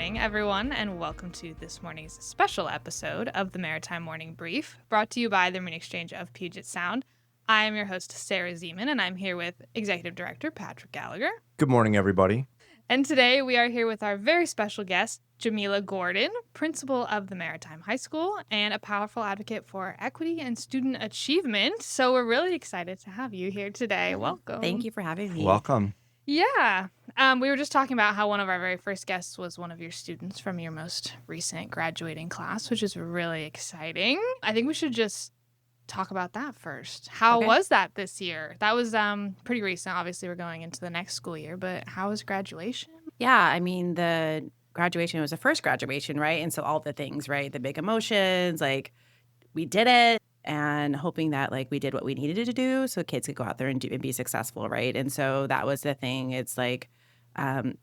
morning, everyone, and welcome to this morning's special episode of the Maritime Morning Brief, brought to you by the Marine Exchange of Puget Sound. I am your host, Sarah Zeman, and I'm here with Executive Director Patrick Gallagher. Good morning, everybody. And today we are here with our very special guest, Jamila Gordon, principal of the Maritime High School and a powerful advocate for equity and student achievement. So we're really excited to have you here today. Welcome. Thank you for having me. Welcome. Yeah. We were just talking about how one of our very first guests was one of your students from your most recent graduating class, which is really exciting. I think we should just talk about that first. How was that this year? That was pretty recent. Obviously, we're going into the next school year, but how was graduation? Yeah, I mean, the graduation was the first graduation, right? And so all the things, right? The big emotions, like we did it and hoping that like we did what we needed to do so kids could go out there and be successful, right? And so that was the thing. It's like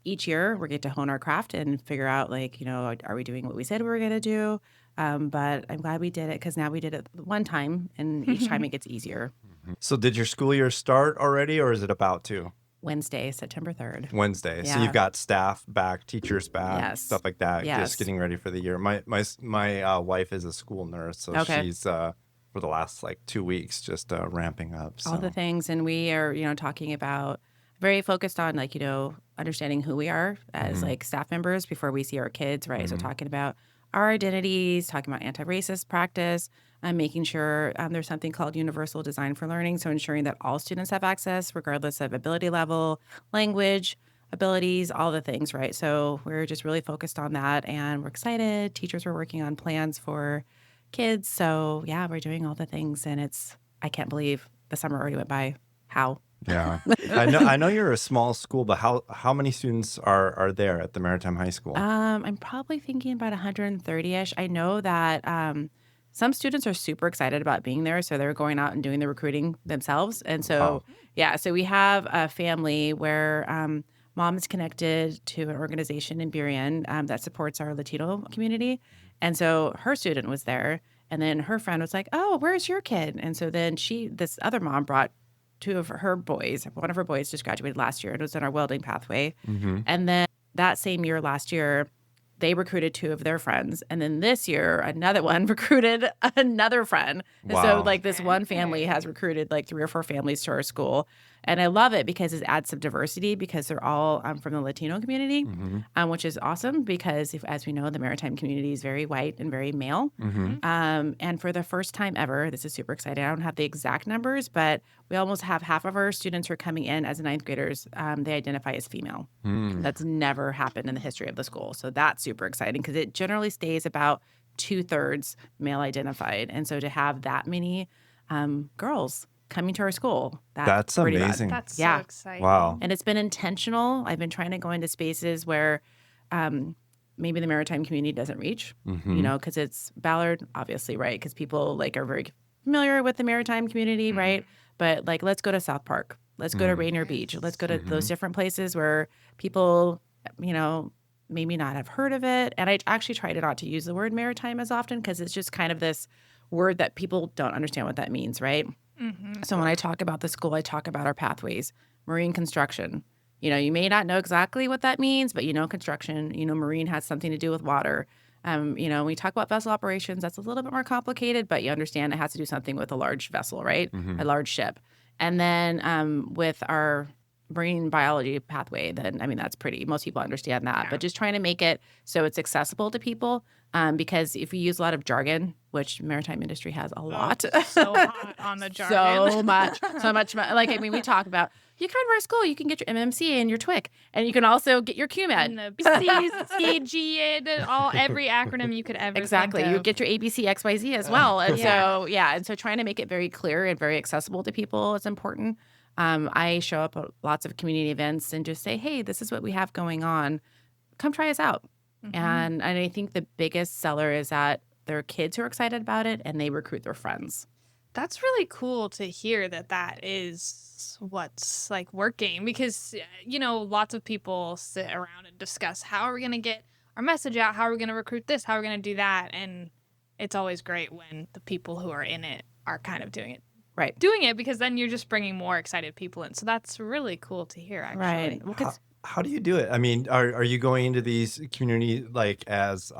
each year we get to hone our craft and figure out like, you know, are we doing what we said we were going to do? But I'm glad we did it because now we did it one time and each time it gets easier. So did your school year start already or is it about to? Wednesday, September 3rd. Wednesday. Yeah. So you've got staff back, teachers back, Yes. stuff like that. Yes. Just getting ready for the year. My wife is a school nurse, so she's for the last like 2 weeks just ramping up. So. All the things. And we are, you know, talking about very focused on like, you know, understanding who we are as like staff members before we see our kids, right? So talking about our identities, talking about anti-racist practice, and making sure there's something called universal design for learning. So ensuring that all students have access regardless of ability level, language, abilities, all the things, right? So we're just really focused on that and we're excited. Teachers are working on plans for kids. So yeah, we're doing all the things and I can't believe the summer already went by. How? Yeah. I know you're a small school, but how many students are there at the Maritime High School? I'm probably thinking about 130-ish. I know that some students are super excited about being there, so they're going out and doing the recruiting themselves. And so, so we have a family where mom is connected to an organization in Burien that supports our Latino community. And so her student was there, and then her friend was like, "Oh, where's your kid?" And so then this other mom brought two of her boys. One of her boys just graduated last year and was in our welding pathway. And then that same year, last year, they recruited two of their friends. And then this year, another one recruited another friend. Wow. So like this one family has recruited like 3 or 4 families to our school. And I love it because it adds some diversity because they're all from the Latino community, which is awesome because as we know, the maritime community is very white and very male. And for the first time ever, this is super exciting. I don't have the exact numbers, but we almost have half of our students who are coming in as 9th graders. They identify as female. That's never happened in the history of the school. So that's super exciting because it generally stays about 2/3 male identified. And so to have that many girls coming to our school, that's amazing. That's so exciting. Wow. And it's been intentional. I've been trying to go into spaces where maybe the maritime community doesn't reach, you know, because it's Ballard, obviously, right? Because people like are very familiar with the maritime community, right? But like, let's go to South Park. Let's go to Rainier Beach. Let's go to those different places where people, you know, maybe not have heard of it. And I actually try not to use the word maritime as often because it's just kind of this word that people don't understand what that means, right? So when I talk about the school, I talk about our pathways, marine construction. You know, you may not know exactly what that means, but you know, construction, you know, marine has something to do with water. You know, when we talk about vessel operations, that's a little bit more complicated, but you understand it has to do something with a large vessel, right? A large ship. And then with our marine biology pathway, then, I mean, that's most people understand that. But just trying to make it so it's accessible to people because if we use a lot of jargon, which maritime industry has a lot. So hot on the jargon. So much. Like, I mean, we talk about, you come to our school, you can get your MMC and your TWIC, and you can also get your QMed. And the CG and every acronym you could ever Exactly. think of. You get your ABC, XYZ as well. And so trying to make it very clear and very accessible to people is important. I show up at lots of community events and just say, hey, this is what we have going on. Come try us out. And I think the biggest seller is that there are kids who are excited about it and they recruit their friends. That's really cool to hear that is what's like working because, you know, lots of people sit around and discuss how are we going to get our message out? How are we going to recruit this? How are we going to do that? And it's always great when the people who are in it are kind of doing it. Right. Doing it because then you're just bringing more excited people in. So that's really cool to hear, actually. Right. Well, How do you do it? I mean, are you going into these community like as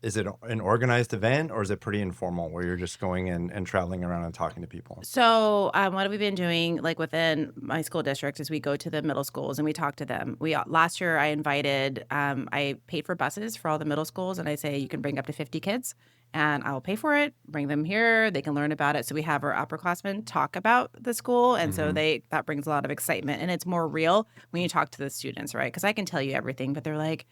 is it an organized event or is it pretty informal where you're just going in and traveling around and talking to people? So, what have we been doing, like within my school district, is we go to the middle schools and we talk to them. Last year I paid for buses for all the middle schools, and I say you can bring up to 50 kids, and I'll pay for it. Bring them here; they can learn about it. So we have our upperclassmen talk about the school, and so that brings a lot of excitement, and it's more real when you talk to the students, right? Because I can tell you everything, but they're like,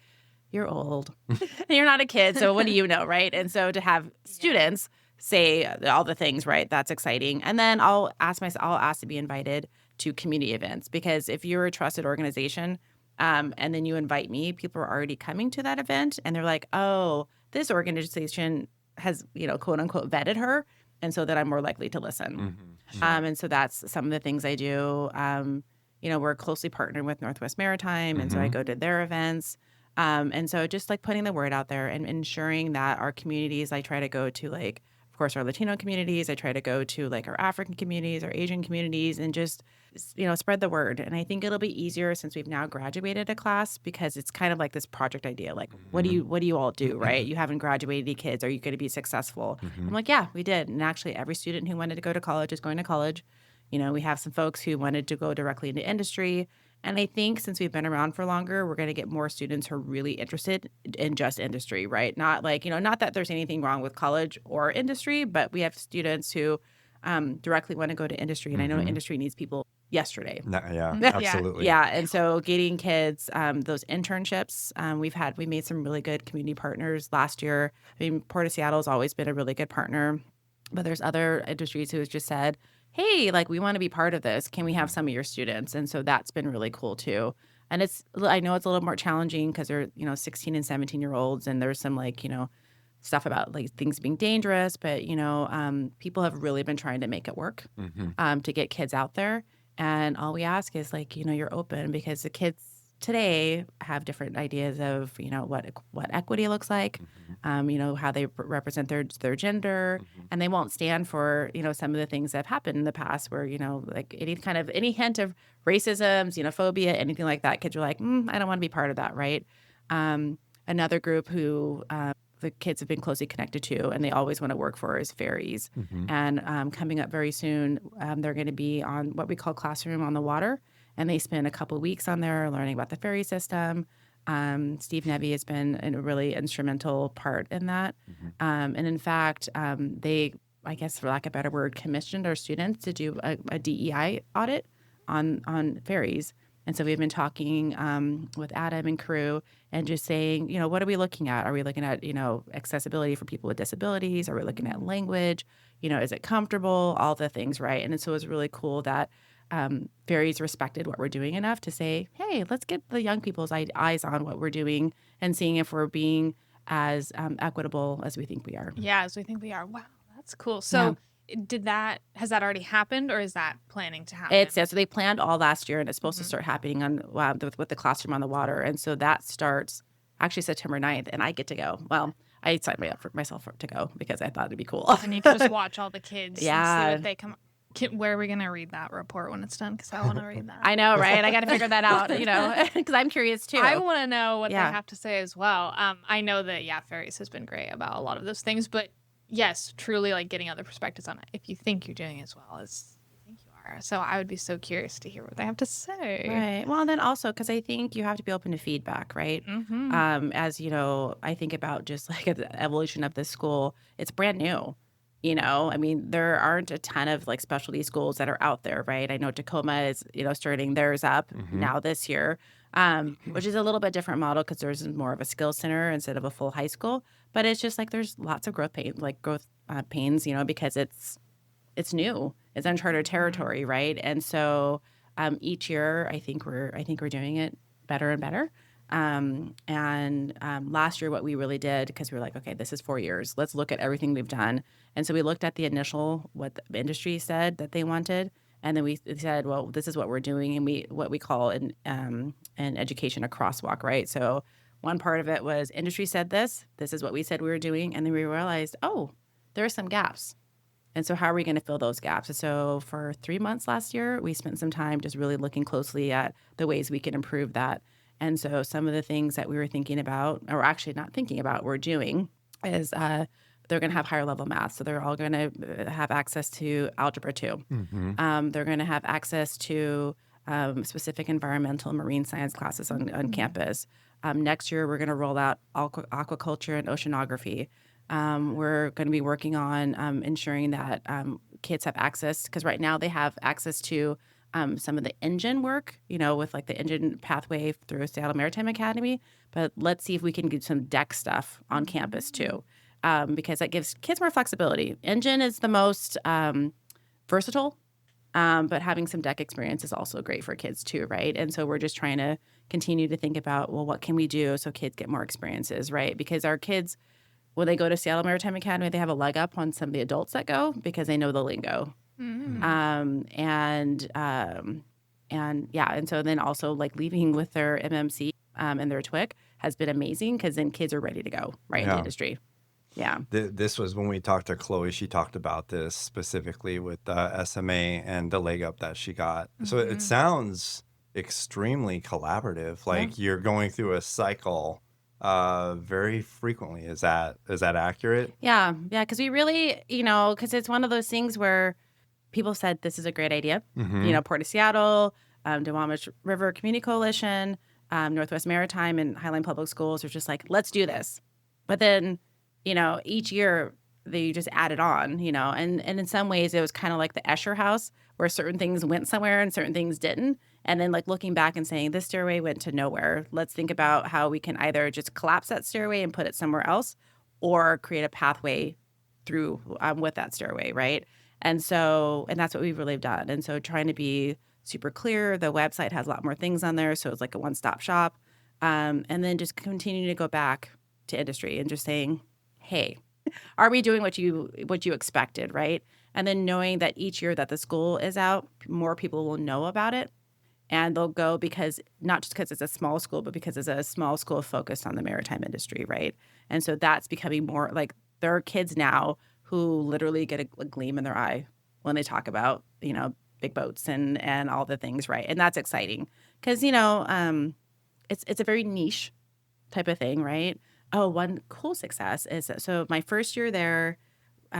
you're old and you're not a kid, so what do you know, right? And so to have students say all the things, right, that's exciting. And then I'll ask to be invited to community events, because if you're a trusted organization, and then you invite me, people are already coming to that event and they're like, oh, this organization has, quote unquote, vetted her, and so that I'm more likely to listen. And so that's some of the things I do. We're closely partnered with Northwest Maritime, and so I go to their events. And so just like putting the word out there and ensuring that our communities, I try to go to, like, of course, our Latino communities. I try to go to like our African communities, our Asian communities, and just, spread the word. And I think it'll be easier since we've now graduated a class, because it's kind of like this project idea. Like, what do you all do, right? You haven't graduated any kids. Are you going to be successful? I'm like, yeah, we did. And actually every student who wanted to go to college is going to college. We have some folks who wanted to go directly into industry. And I think since we've been around for longer, we're going to get more students who are really interested in just industry, right? Not like, not that there's anything wrong with college or industry, but we have students who directly want to go to industry. And I know industry needs people yesterday. Yeah, absolutely. Yeah. And so getting kids, those internships, we made some really good community partners last year. I mean, Port of Seattle has always been a really good partner, but there's other industries who has just said, hey, like, we want to be part of this. Can we have some of your students? And so that's been really cool too. And I know it's a little more challenging because they're, 16 and 17-year-olds, and there's some stuff about like things being dangerous, but people have really been trying to make it work to get kids out there. And all we ask is you're open, because the kids today have different ideas of, what equity looks like, how they represent their gender, and they won't stand for, some of the things that have happened in the past where, like any hint of racism, xenophobia, anything like that, kids are like, I don't want to be part of that, right? Another group who the kids have been closely connected to and they always want to work for is ferries. And coming up very soon, they're going to be on what we call Classroom on the Water. And they spend a couple of weeks on there learning about the ferry system. Steve Nevy has been a really instrumental part in that. And in fact, they, I guess for lack of a better word, commissioned our students to do a DEI audit on ferries. And so we've been talking with Adam and crew and just saying, what are we looking at? Are we looking at, accessibility for people with disabilities? Are we looking at language? Is it comfortable? All the things, right? And so it was really cool that ferries respected what we're doing enough to say, hey, let's get the young people's eyes on what we're doing and seeing if we're being as equitable as we think we are. Yeah, as we think we are. Wow, that's cool. So has that already happened, or is that planning to happen? So they planned all last year, and it's supposed to start happening with the Classroom on the Water. And so that starts actually September 9th, and I get to go. Well, I signed me up for myself to go because I thought it'd be cool. And you can just watch all the kids and see what they come. Where are we going to read that report when it's done? Because I want to read that. I know, right? I got to figure that out, because I'm curious too. I want to know what they have to say as well. I know that, ferries has been great about a lot of those things, but yes, truly like getting other perspectives on it. If you think you're doing as well as you think you are. So I would be so curious to hear what they have to say. Right. Well, then also, because I think you have to be open to feedback, right? As I think about just like the evolution of this school, it's brand new. I mean, there aren't a ton of like specialty schools that are out there, right? I know Tacoma is, starting theirs up now this year, which is a little bit different model because there's more of a skills center instead of a full high school. But it's just like there's lots of growth pains, because it's new, it's uncharted territory, right? And so each year, I think we're doing it better and better. Last year, what we really did, because we were like, okay, this is 4 years. Let's look at everything we've done. And so we looked at the initial, what the industry said that they wanted. And then we said, well, this is what we're doing. And what we call in education, a crosswalk, right? So one part of it was industry said this is what we said we were doing. And then we realized, oh, there are some gaps. And so how are we going to fill those gaps? And so for 3 months last year, we spent some time just really looking closely at the ways we can improve that. And so some of the things that we were thinking about, or actually not thinking about, we're doing is they're going to have higher level math. So they're all going to have access to Algebra 2. They're going to have access to specific environmental and marine science classes on campus. Next year, we're going to roll out aquaculture and oceanography. We're going to be working on ensuring that kids have access, because right now they have access to some of the engine work, with like the engine pathway through Seattle Maritime Academy. But let's see if we can get some deck stuff on campus too, because that gives kids more flexibility. Engine is the most versatile, but having some deck experience is also great for kids too, right? And so we're just trying to continue to think about, well, what can we do so kids get more experiences, right? Because our kids, when they go to Seattle Maritime Academy, they have a leg up on some of the adults that go because they know the lingo. And so then also like leaving with their MMC and their TWIC has been amazing, because then kids are ready to go right in the industry. Yeah. This was when we talked to Chloe. She talked about this specifically with SMA and the leg up that she got. So it sounds extremely collaborative. Like you're going through a cycle very frequently. Is that accurate? Yeah. Because we really, because it's one of those things where people said this is a great idea. Port of Seattle, Duwamish River Community Coalition, Northwest Maritime, and Highline Public Schools are just like, let's do this. But then, each year they just added on, and in some ways it was kind of like the Escher house, where certain things went somewhere and certain things didn't. And then like looking back and saying, this stairway went to nowhere. Let's think about how we can either just collapse that stairway and put it somewhere else, or create a pathway through with that stairway, right? And that's what we've really done. And so trying to be super clear. The website has a lot more things on there, so it's like a one-stop shop. And then just continuing to go back to industry and just saying, hey, are we doing what you expected, right? And then knowing that each year that the school is out, more people will know about it. And they'll go because not just because it's a small school, but because it's a small school focused on the maritime industry, right? And so that's becoming more like there are kids now who literally get a gleam in their eye when they talk about, big boats and all the things, right? And that's exciting because, it's a very niche type of thing, right? Oh, one cool success is so my first year there,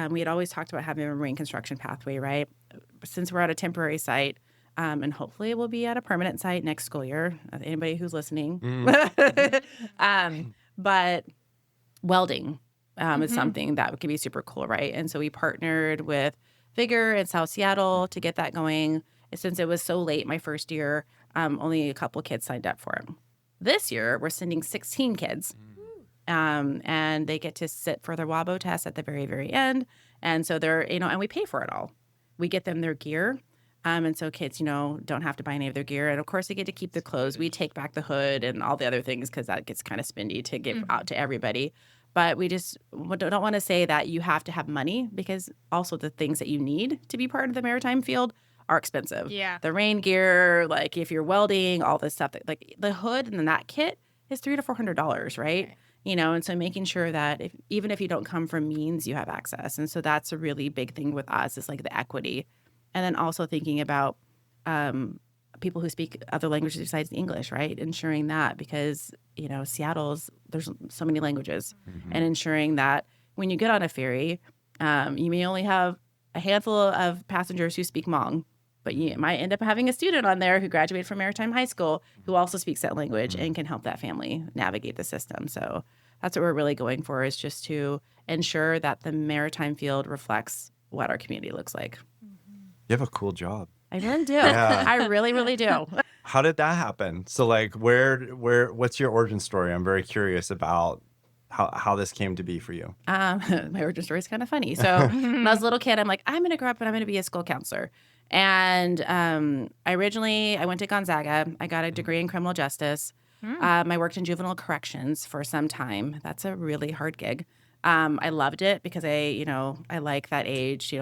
we had always talked about having a marine construction pathway, right? Since we're at a temporary site, and hopefully we'll be at a permanent site next school year. Anybody who's listening, but welding is something that could be super cool, right? And so we partnered with Vigor in South Seattle to get that going. Since it was so late my first year, only a couple kids signed up for it. This year, we're sending 16 kids. And they get to sit for their WABO test at the very, very end. And so they're, and we pay for it all. We get them their gear. And so kids, don't have to buy any of their gear. And of course, they get to keep the clothes. We take back the hood and all the other things because that gets kind of spendy to give out to everybody. But we just don't want to say that you have to have money, because also the things that you need to be part of the maritime field are expensive. Yeah. The rain gear, like if you're welding, all this stuff, like the hood and then that kit is $300 to $400, right? And so making sure that even if you don't come from means, you have access. And so that's a really big thing with us, is like the equity. And then also thinking about people who speak other languages besides English, right? Ensuring that, because, there's so many languages, and ensuring that when you get on a ferry, you may only have a handful of passengers who speak Hmong, but you might end up having a student on there who graduated from Maritime High School who also speaks that language and can help that family navigate the system. So that's what we're really going for, is just to ensure that the maritime field reflects what our community looks like. You have a cool job. I really do. Yeah. I really, really do. How did that happen? So like what's your origin story? I'm very curious about how this came to be for you. My origin story is kind of funny. So when I was a little kid, I'm like, I'm going to grow up and I'm going to be a school counselor. And I went to Gonzaga. I got a degree in criminal justice. I worked in juvenile corrections for some time. That's a really hard gig. I loved it because I like that age,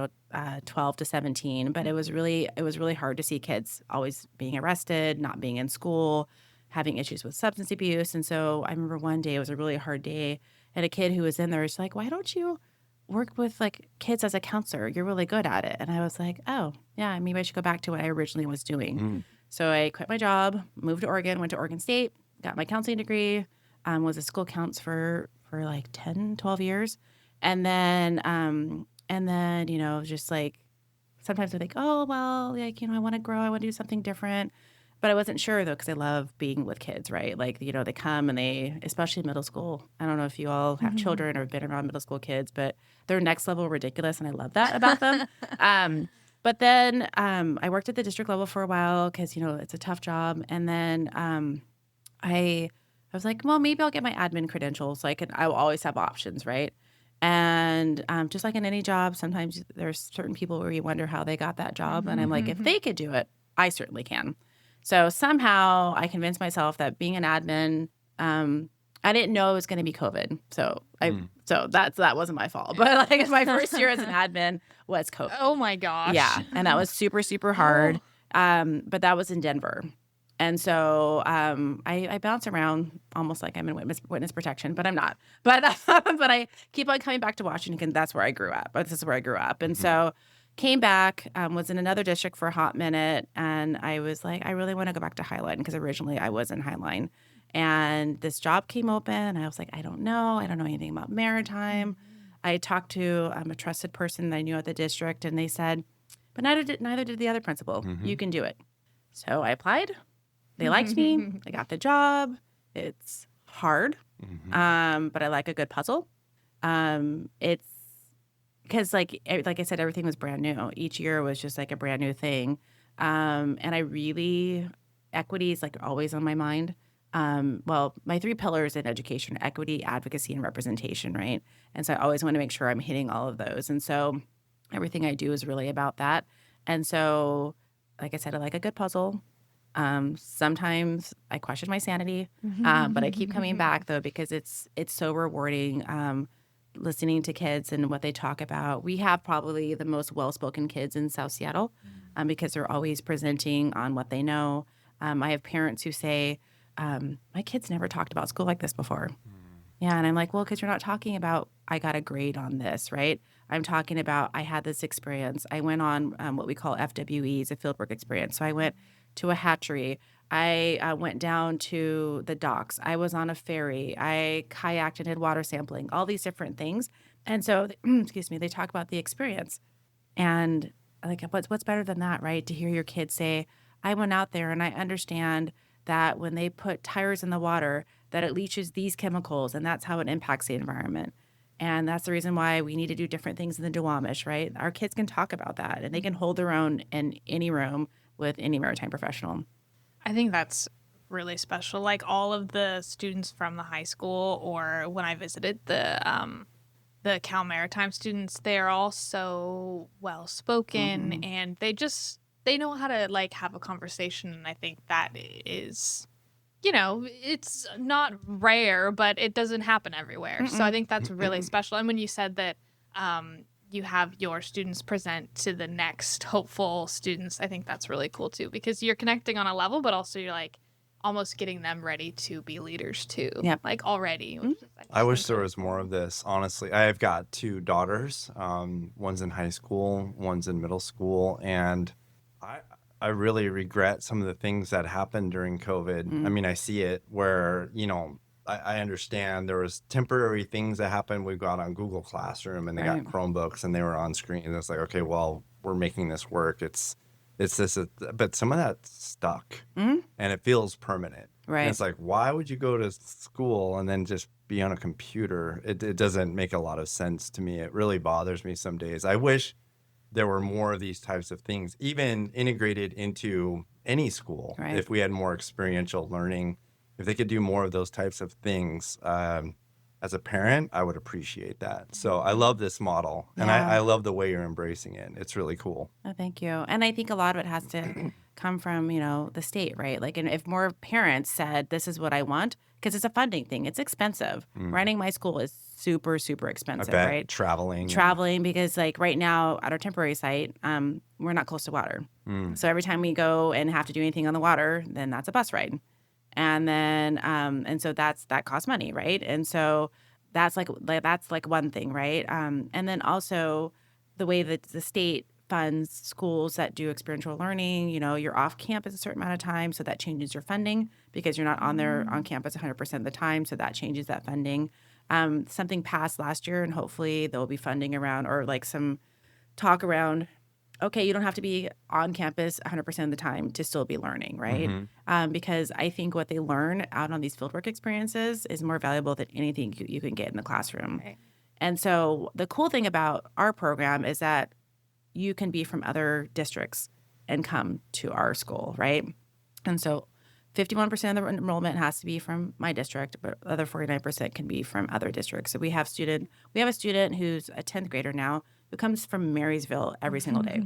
12 to 17. But it was really hard to see kids always being arrested, not being in school, having issues with substance abuse. And so I remember one day, it was a really hard day, and a kid who was in there was like, why don't you work with like kids as a counselor. You're really good at it. And I was like, oh, yeah, maybe I should go back to what I originally was doing. So I quit my job, moved to Oregon, went to Oregon State, got my counseling degree, was a school counts for like 10, 12 years. And then, just like sometimes I think, oh, well, like, I want to grow. I want to do something different. But I wasn't sure, though, because I love being with kids, right? Like, they come and they, especially middle school. I don't know if you all have children or have been around middle school kids, but they're next level ridiculous, and I love that about them. But then I worked at the district level for a while because, it's a tough job. And then I was like, well, maybe I'll get my admin credentials. So I will always have options, right? And just like in any job, sometimes there's certain people where you wonder how they got that job. And I'm like, if they could do it, I certainly can. So somehow I convinced myself that being an admin, I didn't know it was going to be COVID. So that wasn't my fault. But like my first year as an admin was COVID. Oh my gosh. Yeah, and that was super, super hard. But that was in Denver. And so I bounce around almost like I'm in witness protection, but I'm not. But I keep on coming back to Washington. That's where I grew up. This is where I grew up. And so came back, was in another district for a hot minute, and I was like, I really want to go back to Highline because originally I was in Highline. And this job came open, and I was like, I don't know anything about maritime. I talked to a trusted person that I knew at the district, and they said, but neither did the other principal. You can do it. So I applied. They liked me. I got the job. It's hard, but I like a good puzzle. It's because like I said, everything was brand new. Each year was just like a brand new thing. And equity is like always on my mind. Well, my 3 pillars in education: equity, advocacy, and representation, right? And so I always want to make sure I'm hitting all of those. And so everything I do is really about that. And so, like I said, I like a good puzzle. Sometimes I question my sanity, but I keep coming back though because it's so rewarding. Listening to kids and what they talk about. We have probably the most well-spoken kids in South Seattle because they're always presenting on what they know. I have parents who say, my kids never talked about school like this before. Yeah, and I'm like, well, because you're not talking about I got a grade on this, right? I'm talking about I had this experience. I went on what we call FWEs, a fieldwork experience. So I went to a hatchery. I went down to the docks. I was on a ferry. I kayaked and did water sampling, all these different things. And so, excuse me, they talk about the experience. And like, what's better than that, right? To hear your kids say, I went out there and I understand that when they put tires in the water, that it leaches these chemicals, and that's how it impacts the environment. And that's the reason why we need to do different things in the Duwamish, right? Our kids can talk about that, and they can hold their own in any room with any maritime professional. I think that's really special. Like all of the students from the high school, or when I visited the Cal Maritime students, they're all so well spoken, and they know how to like have a conversation. And I think that is, it's not rare, but it doesn't happen everywhere. So I think that's really special. And when you said that you have your students present to the next hopeful students, I think that's really cool too, because you're connecting on a level, but also you're like almost getting them ready to be leaders too. Yep. Like already. I wish there was more of this, honestly. I've got 2 daughters. One's in high school, one's in middle school, and I really regret some of the things that happened during COVID. I mean, I see it where, I understand there was temporary things that happened. We got on Google Classroom and they got Chromebooks and they were on screen. And it's like, okay, well, we're making this work. It's this, but some of that stuck and it feels permanent. Right. And it's like, why would you go to school and then just be on a computer? It doesn't make a lot of sense to me. It really bothers me some days. I wish there were more of these types of things, even integrated into any school. Right. If we had more experiential learning, if they could do more of those types of things, as a parent, I would appreciate that. So I love this model, and I love the way you're embracing it. It's really cool. Oh, thank you. And I think a lot of it has to come from, the state, right? Like, and if more parents said, this is what I want, because it's a funding thing. It's expensive. Running my school is super, super expensive, I bet. right? Traveling, because like right now at our temporary site, we're not close to water. So every time we go and have to do anything on the water, then that's a bus ride. And then, and so that costs money, right? And so that's like one thing, right? And then also the way that the state funds schools that do experiential learning, you're off campus a certain amount of time, so that changes your funding because you're not on campus 100% of the time, so that changes that funding. Something passed last year, and hopefully there will be funding around, or like some talk around, okay, you don't have to be on campus 100% of the time to still be learning, right? Because I think what they learn out on these fieldwork experiences is more valuable than anything you can get in the classroom. Right. And so the cool thing about our program is that you can be from other districts and come to our school, right? And so 51% of the enrollment has to be from my district, but the other 49% can be from other districts. So we have a student who's a 10th grader now who comes from Marysville every single day.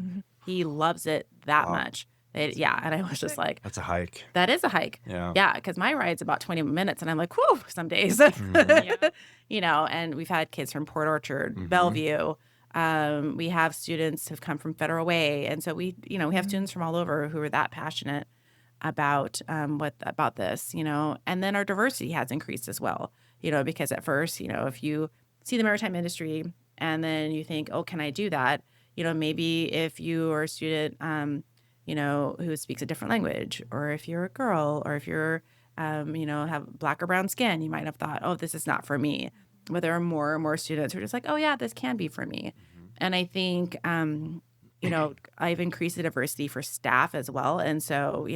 He loves it that much. And I was just like, That's a hike. that is a hike. Yeah. Because my ride's about 20 minutes, and I'm like, whew, some days. And we've had kids from Port Orchard, Bellevue. We have students who've come from Federal Way. And so we have students from all over who are that passionate about this, and then our diversity has increased as well, because at first, if you see the maritime industry and then you think, oh, can I do that? Maybe if you are a student, who speaks a different language, or if you're a girl, or if you're, have black or brown skin, you might have thought, oh, this is not for me. But there are more and more students who are just like, oh, yeah, this can be for me. And I think, I've increased the diversity for staff as well. And so,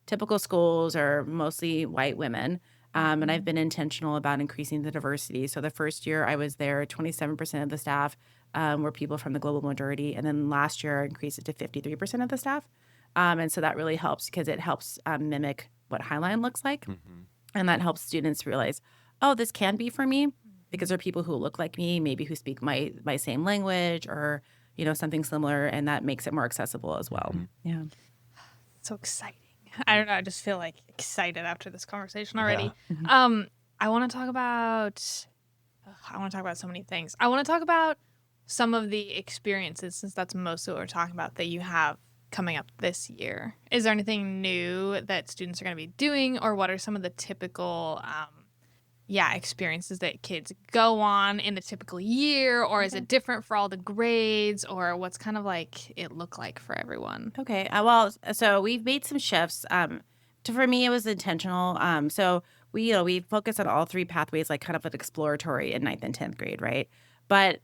typical schools are mostly white women. And I've been intentional about increasing the diversity. So the first year I was there, 27% of the staff were people from the global majority. And then last year I increased it to 53% of the staff. And so that really helps because it helps mimic what Highline looks like. And that helps students realize, oh, this can be for me, because there are people who look like me, maybe who speak my same language or, something similar. And that makes it more accessible as well. Yeah. So exciting. I don't know. I just feel like excited after this conversation already. I want to talk about so many things. I want to talk about some of the experiences, since that's mostly what we're talking about, that you have coming up this year. Is there anything new that students are going to be doing, or what are some of the typical experiences that kids go on in a typical year, or is it different for all the grades, or what's kind of like it look like for everyone? Okay. Well, so we've made some shifts. For me, it was intentional. So we focus on all three pathways, like kind of like exploratory in 9th and 10th grade, right? But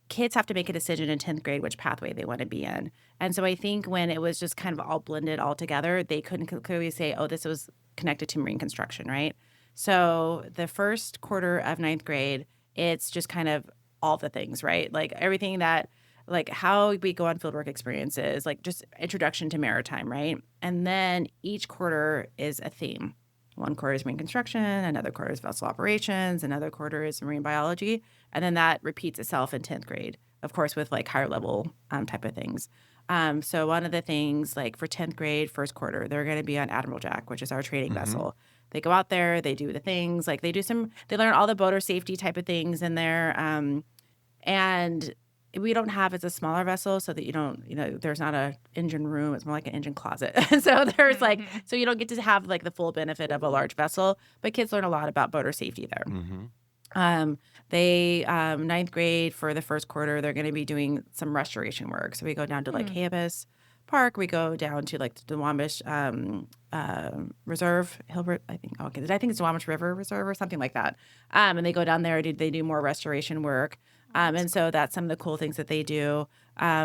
kids have to make a decision in 10th grade which pathway they want to be in. And so I think when it was just kind of all blended all together, they couldn't clearly say, oh, this was connected to marine construction, right? So the first quarter of 9th grade, it's just kind of all the things, right? Like everything that, like how we go on fieldwork experiences, like just introduction to maritime, right? And then each quarter is a theme. One quarter is marine construction, another quarter is vessel operations, another quarter is marine biology. And then that repeats itself in 10th grade, of course, with like higher level type of things. So one of the things, like for 10th grade, first quarter, they're going to be on Admiral Jack, which is our trading vessel. They go out there, they do the things, like they learn all the boater safety type of things in there. And we don't have, it's a smaller vessel so that you don't, there's not a engine room. It's more like an engine closet. So there's like, so you don't get to have like the full benefit of a large vessel, but kids learn a lot about boater safety there. They, 9th grade for the first quarter, they're going to be doing some restoration work. So we go down to like Campus Park. We go down to like the Duwamish Reserve, Hilbert, I think it's Duwamish River Reserve or something like that. And they go down there, they do more restoration work. And so that's some of the cool things that they do.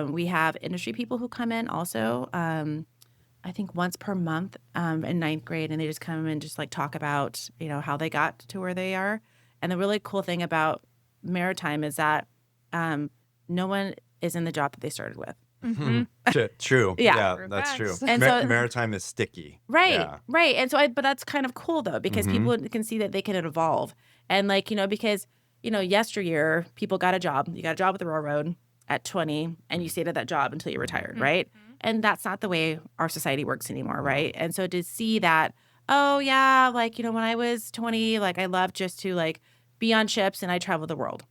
We have industry people who come in also, I think once per month in 9th grade, and they just come and just like talk about, how they got to where they are. And the really cool thing about maritime is that no one is in the job that they started with. True. Yeah. That's true. And so, maritime is sticky. Right, Yeah. right. And so, but that's kind of cool though, because people can see that they can evolve. And like, because, yesteryear, people got a job. You got a job with the railroad at 20, and you stayed at that job until you retired, right? And that's not the way our society works anymore, right? And so to see that, oh yeah, like, when I was 20, like I loved just to like be on ships and I traveled the world.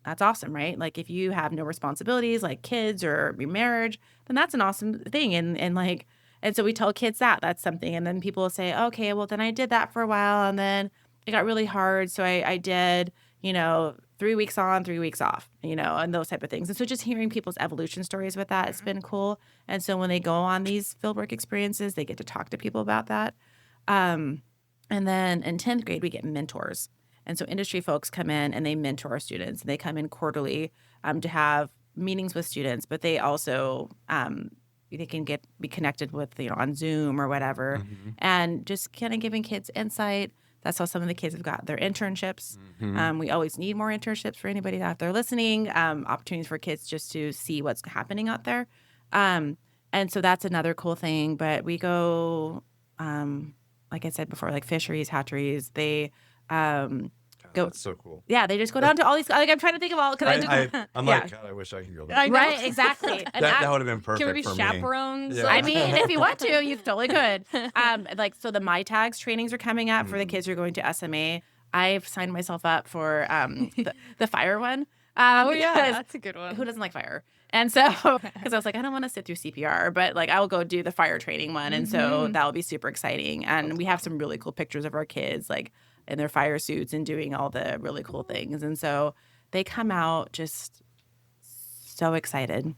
That's awesome, right? Like if you have no responsibilities like kids or remarriage, then that's an awesome thing. And so we tell kids that that's something. And then people will say, okay, well then I did that for a while and then it got really hard. So I did, 3 weeks on, 3 weeks off, and those type of things. And so just hearing people's evolution stories with that, it's been cool. And so when they go on these fieldwork experiences, they get to talk to people about that. And then in 10th grade, we get mentors. And so industry folks come in and they mentor our students. And they come in quarterly to have meetings with students, but they also they can be connected with on Zoom or whatever, and just kind of giving kids insight. That's how some of the kids have got their internships. We always need more internships for anybody out there listening. Opportunities for kids just to see what's happening out there, and so that's another cool thing. But we go, like I said before, like fisheries, hatcheries. They go. That's so cool. Yeah, they just go down to all these. Like I'm trying to think of all because I'm like, God, I wish I could go there. Right, exactly. And That would have been perfect Can we be for chaperones? me. Yeah. I mean, if you want to, you totally could. So the My Tags trainings are coming up for the kids who are going to SMA. I've signed myself up for the fire one. That's a good one. Who doesn't like fire? And so, because I was like, I don't want to sit through CPR, but like I will go do the fire training one. And so that will be super exciting. And we have some really cool pictures of our kids, like in their fire suits and doing all the really cool things. And so they come out just so excited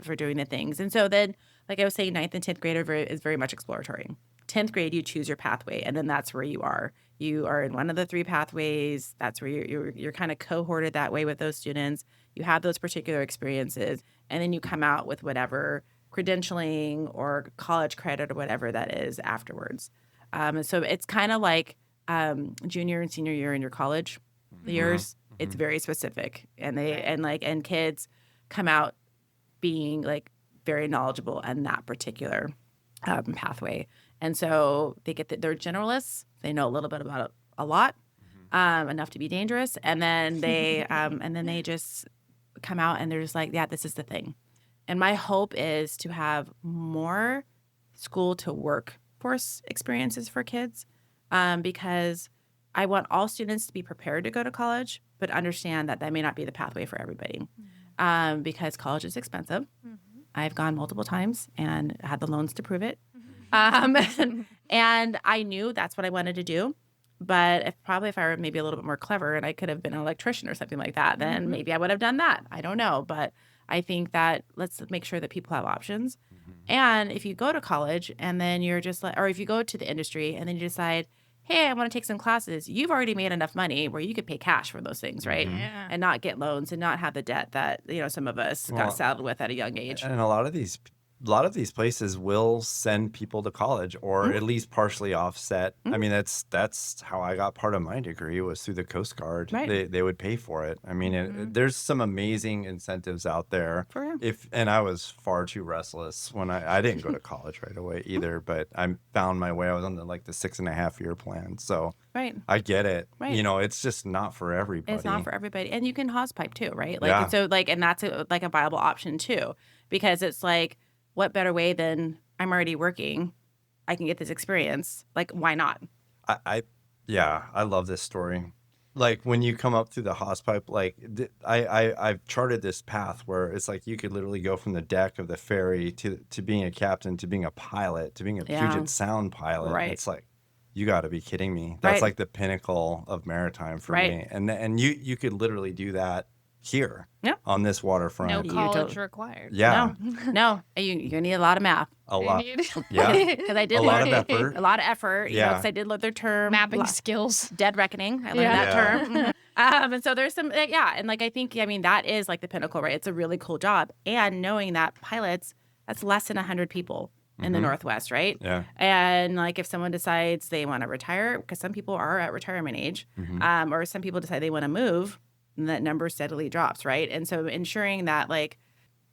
for doing the things. And so then, like I was saying, 9th and 10th grade is very much exploratory. 10th grade, you choose your pathway, and then that's where you are. You are in one of the 3 pathways. That's where you're kind of cohorted that way with those students. You have those particular experiences, and then you come out with whatever credentialing or college credit or whatever that is afterwards. And so it's kind of like junior and senior year in your college years. It's very specific, and kids come out being like very knowledgeable in that particular pathway. And so they they're generalists. They know a little bit about a lot, enough to be dangerous. And then they just come out and they're just like, yeah, this is the thing. And my hope is to have more school to workforce experiences for kids, because I want all students to be prepared to go to college, but understand that may not be the pathway for everybody, because college is expensive. I've gone multiple times and had the loans to prove it. And I knew that's what I wanted to do. But if I were maybe a little bit more clever and I could have been an electrician or something like that, then maybe I would have done that. I don't know. But I think that let's make sure that people have options. And if you go to college and then you're just like, or if you go to the industry and then you decide, hey, I want to take some classes, you've already made enough money where you could pay cash for those things, right? Yeah. And not get loans and not have the debt that, some of us got saddled with at a young age. And a lot of these places will send people to college or at least partially offset. I mean, that's how I got part of my degree was through the Coast Guard. Right. They would pay for it. I mean, there's some amazing incentives out there. For real. And I was far too restless when I didn't go to college right away either, but I found my way. I was on the 6.5-year plan. So Right. I get it. Right. It's just not for everybody. It's not for everybody. And you can hosepipe too, right? Yeah. And so and that's a viable option too, because it's like, what better way than I'm already working, I can get this experience. Like, why not? I love this story. Like when you come up through the hosepipe, I've charted this path where it's like you could literally go from the deck of the ferry to being a captain, to being a pilot, to being a Puget Sound pilot. Right. It's like, you got to be kidding me. That's Right. like the pinnacle of maritime for me. And you could literally do that here on this waterfront. No You college don't- required. Yeah, No, you need a lot of math. a lot. You need Yeah, Because I did a learn lot of effort. a lot of effort. Yeah. Because I did learn their term. mapping skills. Dead reckoning. I learned Yeah. that term. And so there's some, and I think, that is like the pinnacle, right? It's a really cool job. And knowing that pilots, that's less than 100 people in the Northwest, right? Yeah. And like if someone decides they want to retire, because some people are at retirement age, or some people decide they want to move, and that number steadily drops, right? And so ensuring that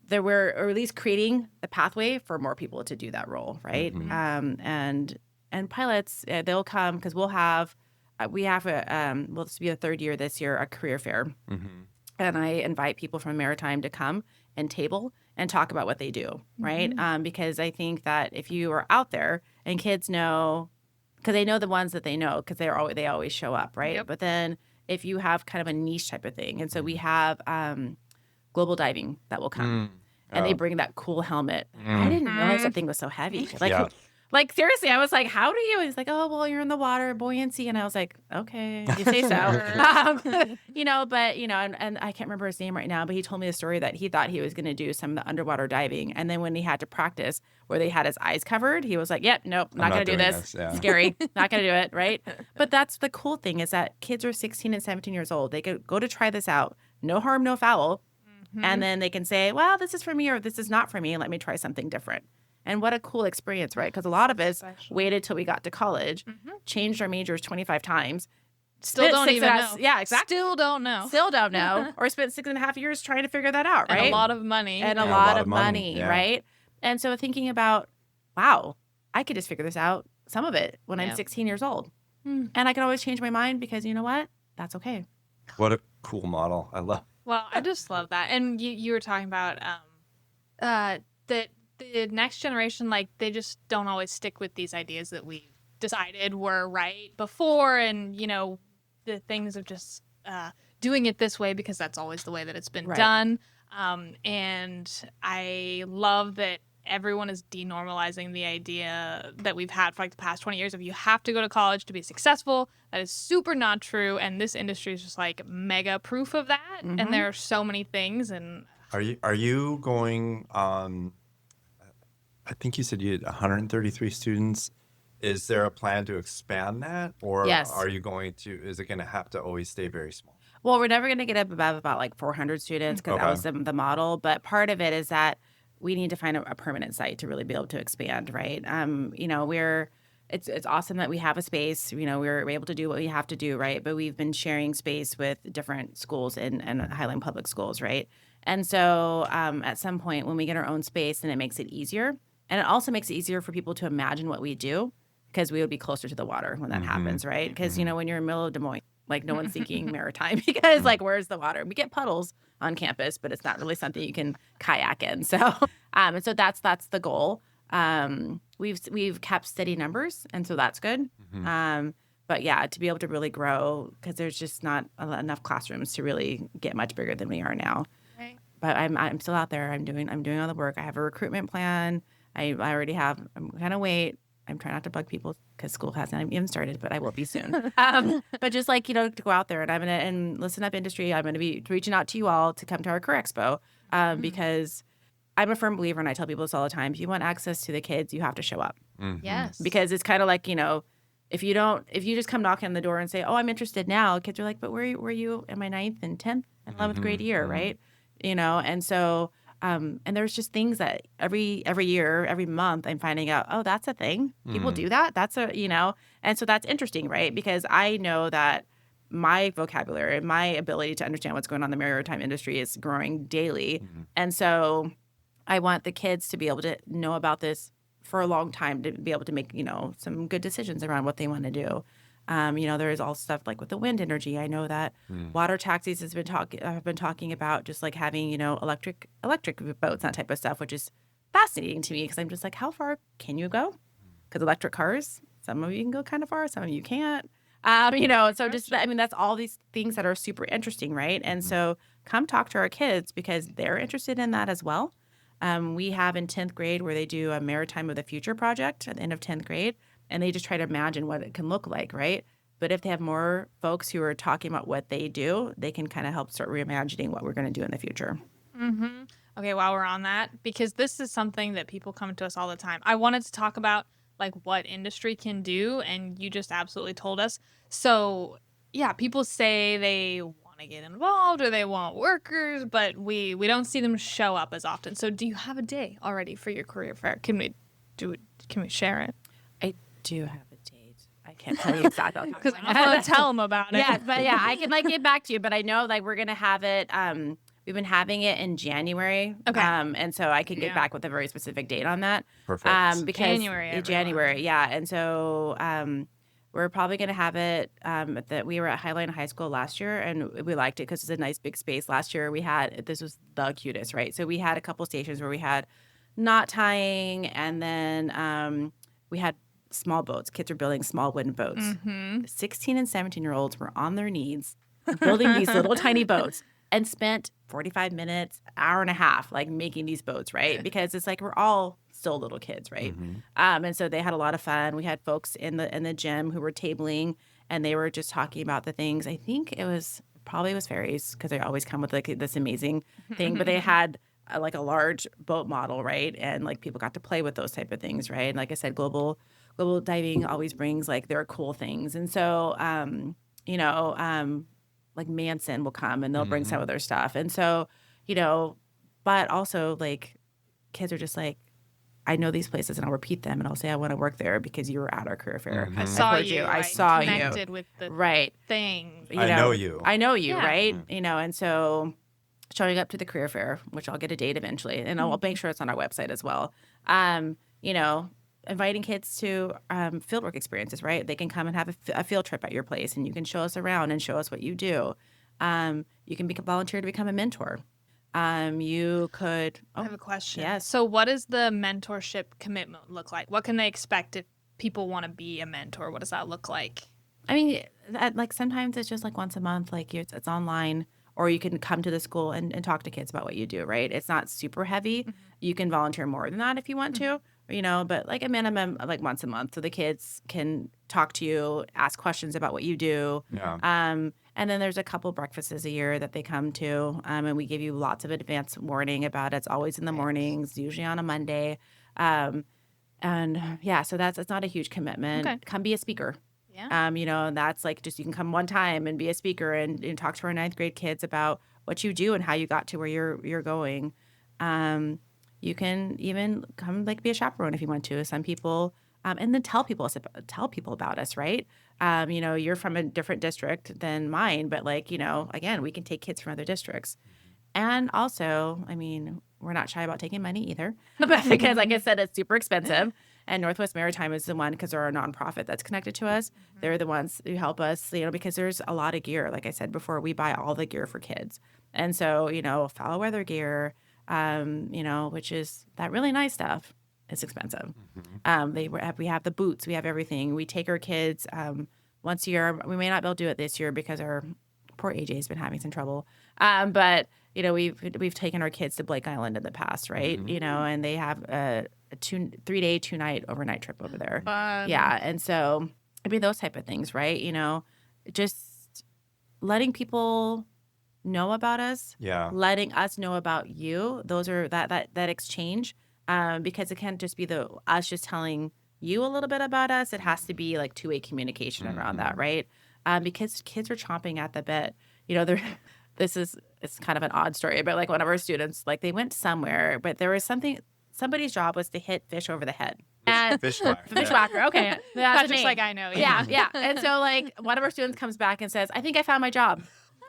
there were, or at least creating the pathway for more people to do that role, right? And pilots, they'll come because this will be the 3rd year this year, a career fair. And I invite people from Maritime to come and table and talk about what they do, right? Because I think that if you are out there and kids know, because they know the ones that they know, because they always show up, right? Yep. But then if you have kind of a niche type of thing, and so we have global diving that will come, and they bring that cool helmet. I didn't realize that thing was so heavy. Yeah. Like, seriously, I was like, how do you? He's like, oh, well, you're in the water, buoyancy. And I was like, okay, you say so. But, and I can't remember his name right now, but he told me a story that he thought he was going to do some of the underwater diving. And then when he had to practice where they had his eyes covered, he was like, yep, nope, not going to do this. Yeah. Scary. Not going to do it. Right. But that's the cool thing is that kids are 16 and 17 years old. They could go to try this out. No harm, no foul. And then they can say, well, this is for me or this is not for me. Let me try something different. And what a cool experience, right? Because a lot of us waited till we got to college, changed our majors 25 times. Still don't even know. Yeah, exactly. Still don't know. Still don't know. Or spent 6.5 years trying to figure that out, right? And a lot of money. And a lot of money, right? And so thinking about, wow, I could just figure this out, some of it, when I'm 16 years old. And I can always change my mind because you know what? That's okay. What a cool model. I love. Well, I just love that. And you were talking about that the next generation, like, they just don't always stick with these ideas that we decided were right before. And, the things of just doing it this way because that's always the way that it's been done. And I love that everyone is denormalizing the idea that we've had for like the past 20 years of you have to go to college to be successful. That is super not true. And this industry is just like mega proof of that. And there are so many things. And Are you going I think you said you had 133 students. Is there a plan to expand that? Or Yes. is it going to have to always stay very small? Well, we're never going to get up above about like 400 students because that was the model. But part of it is that we need to find a permanent site to really be able to expand, right? It's awesome that we have a space. We're able to do what we have to do, right? But we've been sharing space with different schools and Highland Public Schools, right? And so at some point when we get our own space, then it makes it easier. And it also makes it easier for people to imagine what we do because we would be closer to the water when that happens, right? Because, when you're in the middle of Des Moines, like no one's thinking maritime because like, where's the water? We get puddles on campus, but it's not really something you can kayak in. So, and so that's the goal. We've kept steady numbers, and so that's good. But yeah, to be able to really grow because there's just not enough classrooms to really get much bigger than we are now. Right. But I'm still out there. I'm doing all the work. I have a recruitment plan. I already have. I'm kind of wait. I'm trying not to bug people because school hasn't even started, but I will be soon. But just like, to go out there and listen up industry. I'm going to be reaching out to you all to come to our Career Expo because I'm a firm believer, and I tell people this all the time. If you want access to the kids, you have to show up. Yes. Because it's kind of like, if you just come knocking on the door and say, oh, I'm interested now, kids are like, but where were you in my 9th and 10th and 11th grade year, right? And so and there's just things that every year, every month, I'm finding out, oh, that's a thing. People do that. That's and so that's interesting, right? Because I know that my vocabulary and my ability to understand what's going on in the maritime industry is growing daily. And so I want the kids to be able to know about this for a long time to be able to make, some good decisions around what they want to do. There's all stuff like with the wind energy. I know that water taxis have been talking about just like having, electric boats, that type of stuff, which is fascinating to me because I'm just like, how far can you go? Because electric cars, some of you can go kind of far, some of you can't. So just, that's all these things that are super interesting, right? And so come talk to our kids because they're interested in that as well. We have in 10th grade where they do a Maritime of the Future project at the end of 10th grade. And they just try to imagine what it can look like, right? But if they have more folks who are talking about what they do, they can kind of help start reimagining what we're going to do in the future. Okay, while we're on that, because this is something that people come to us all the time. I wanted to talk about like what industry can do, and you just absolutely told us. So yeah, people say they want to get involved or they want workers, but we don't see them show up as often. So do you have a day already for your career fair? Can we do it? Can we share it? I do have a date. I can't tell you exactly because I want to tell them about it. Yeah, but yeah, I can get back to you. But I know we're gonna have it. We've been having it in January. Okay. And so I can get back with a very specific date on that. Perfect. Because January, yeah. And so we're probably gonna have it. We were at Highland High School last year, and we liked it because it's a nice big space. Last year this was the cutest, right? So we had a couple stations where we had knot tying, and then we had small boats. Kids were building small wooden boats. 16 and 17-year-olds were on their knees building these little tiny boats. and spent 45 minutes, hour and a half, like making these boats, right? Because it's like we're all still little kids, right? And so they had a lot of fun. We had folks in the gym who were tabling, and they were just talking about the things. I think it was ferries, because they always come with like this amazing thing. But they had like a large boat model, right? And like people got to play with those type of things, right? And like I said, global diving always brings like their cool things. And so, like Manson will come and they'll bring some of their stuff. And so, but also like kids are just like, I know these places and I'll repeat them and I'll say I want to work there because you were at our career fair. I saw you. I saw you. Connected with the thing. I know you. I know you, Yeah. right? And so showing up to the career fair, which I'll get a date eventually, and I'll make sure it's on our website as well. Inviting kids to fieldwork experiences, right? They can come and have a field trip at your place, and you can show us around and show us what you do. You can volunteer to become a mentor. You could. I have a question. Yes. So what does the mentorship commitment look like? What can they expect if people want to be a mentor? What does that look like? I mean, like sometimes it's just like once a month, like it's online, or you can come to the school and talk to kids about what you do, right? It's not super heavy. You can volunteer more than that if you want to, but like a minimum of like once a month. So the kids can talk to you, ask questions about what you do. Yeah. And then there's a couple breakfasts a year that they come to, and we give you lots of advance warning about it. It's always in the mornings, usually on a Monday. So it's not a huge commitment. Okay. Come be a speaker. Yeah. That's like just you can come one time and be a speaker and talk to our 9th grade kids about what you do and how you got to where you're going. You can even come like be a chaperone if you want to. Some people, and then tell people about us, right? You're from a different district than mine, but like, again, we can take kids from other districts. And also, I mean, we're not shy about taking money either, because like I said, it's super expensive. And Northwest Maritime is the one, because they're a nonprofit that's connected to us. They're the ones who help us, because there's a lot of gear. Like I said before, we buy all the gear for kids. And so, foul weather gear, which is that really nice stuff. It's expensive. We have the boots. We have everything. We take our kids once a year. We may not be able to do it this year because our poor AJ's been having some trouble. But we've taken our kids to Blake Island in the past, right? And they have a 3-day, 2-night overnight trip over there. Fun. Yeah, and so I mean those type of things, right? Just letting people know about us. Yeah. Letting us know about you. Those are that exchange. Because it can't just be us just telling you a little bit about us. It has to be like 2-way communication around that, right? Because kids are chomping at the bit. It's kind of an odd story, but like one of our students, like they went somewhere, but there was somebody's job was to hit fish over the head. And Fishwhacker. Fishwhacker, okay. That's just like I know. Yeah. And so like one of our students comes back and says, I think I found my job.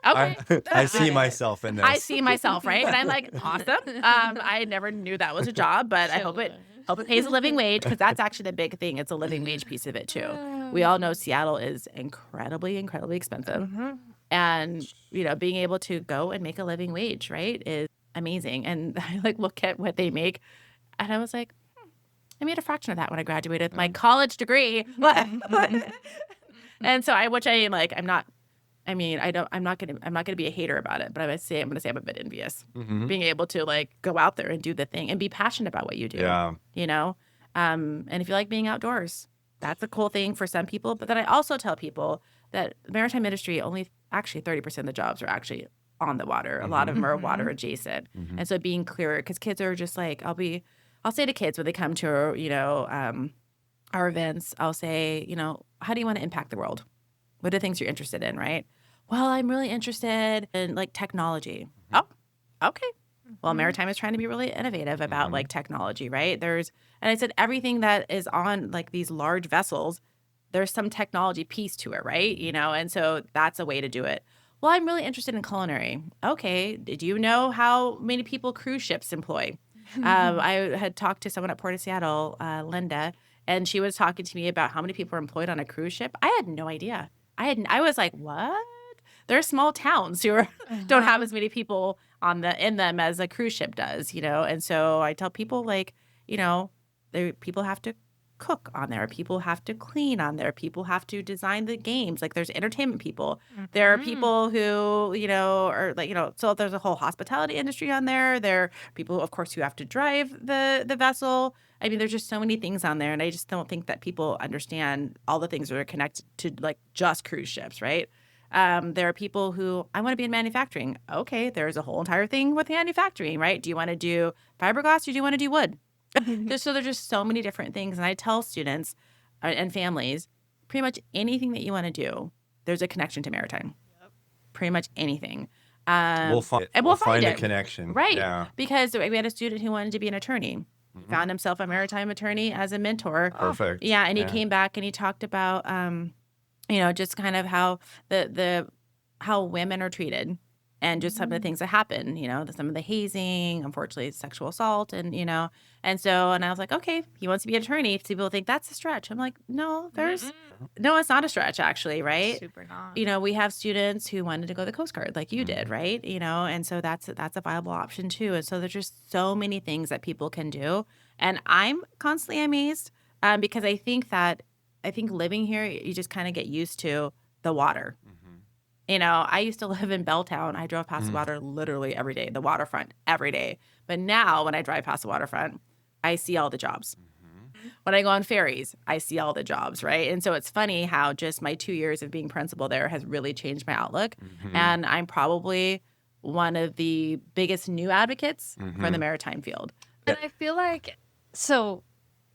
Okay. I see myself in this. I see myself, right? And I'm like, awesome. I never knew that was a job, but I hope it pays a living wage, because that's actually the big thing. It's a living wage piece of it too. We all know Seattle is incredibly, incredibly expensive. And, being able to go and make a living wage, right, is amazing. And I like look at what they make, and I was like, I made a fraction of that when I graduated with my college degree. And so I'm not gonna be a hater about it, but I'm gonna say I'm a bit envious. Being able to like go out there and do the thing and be passionate about what you do. Yeah. And if you like being outdoors, that's a cool thing for some people. But then I also tell people that the maritime industry, only actually 30% of the jobs are actually on the water. A lot of them are water adjacent. And so being clearer, because kids are just like, I'll say to kids when they come to our events, I'll say, how do you want to impact the world? What are the things you're interested in, right? Well, I'm really interested in like technology. Oh, okay. Well, Maritime is trying to be really innovative about like technology, right? And I said everything that is on like these large vessels, there's some technology piece to it, right? And so that's a way to do it. Well, I'm really interested in culinary. Okay. Did you know how many people cruise ships employ? I had talked to someone at Port of Seattle, Linda, and she was talking to me about how many people are employed on a cruise ship. I had no idea. I was like, what? There are small towns who don't have as many people in them as a cruise ship does, And so I tell people like, people have to cook on there. People have to clean on there. People have to design the games. Like there's entertainment people. There are people who, are like, so there's a whole hospitality industry on there. There are people, of course, who have to drive the vessel. I mean, there's just so many things on there. And I just don't think that people understand all the things that are connected to like just cruise ships, right? There are people who, I want to be in manufacturing. Okay, there's a whole entire thing with manufacturing, right? Do you want to do fiberglass or do you want to do wood? There's just so many different things. And I tell students and families, pretty much anything that you want to do, there's a connection to maritime. Yep. Pretty much anything. We'll find it. And we'll find a it. connection. Right. Yeah. Because we had a student who wanted to be an attorney. He found himself a maritime attorney as a mentor. Perfect. Yeah. And he came back and he talked about, just kind of how how women are treated and just some of the things that happen, some of the hazing, unfortunately, sexual assault, and I was like, okay, he wants to be an attorney. People think that's a stretch. I'm like, no, no, it's not a stretch, actually, right? Super not. We have students who wanted to go to the Coast Guard like you did, right? And so that's a viable option too. And so there's just so many things that people can do. And I'm constantly amazed because I think living here, you just kind of get used to the water. I used to live in Belltown. I drove past the water literally every day, the waterfront every day. But now when I drive past the waterfront, I see all the jobs. When I go on ferries, I see all the jobs, right? And so it's funny how just my 2 years of being principal there has really changed my outlook. And I'm probably one of the biggest new advocates for the maritime field. And I feel like,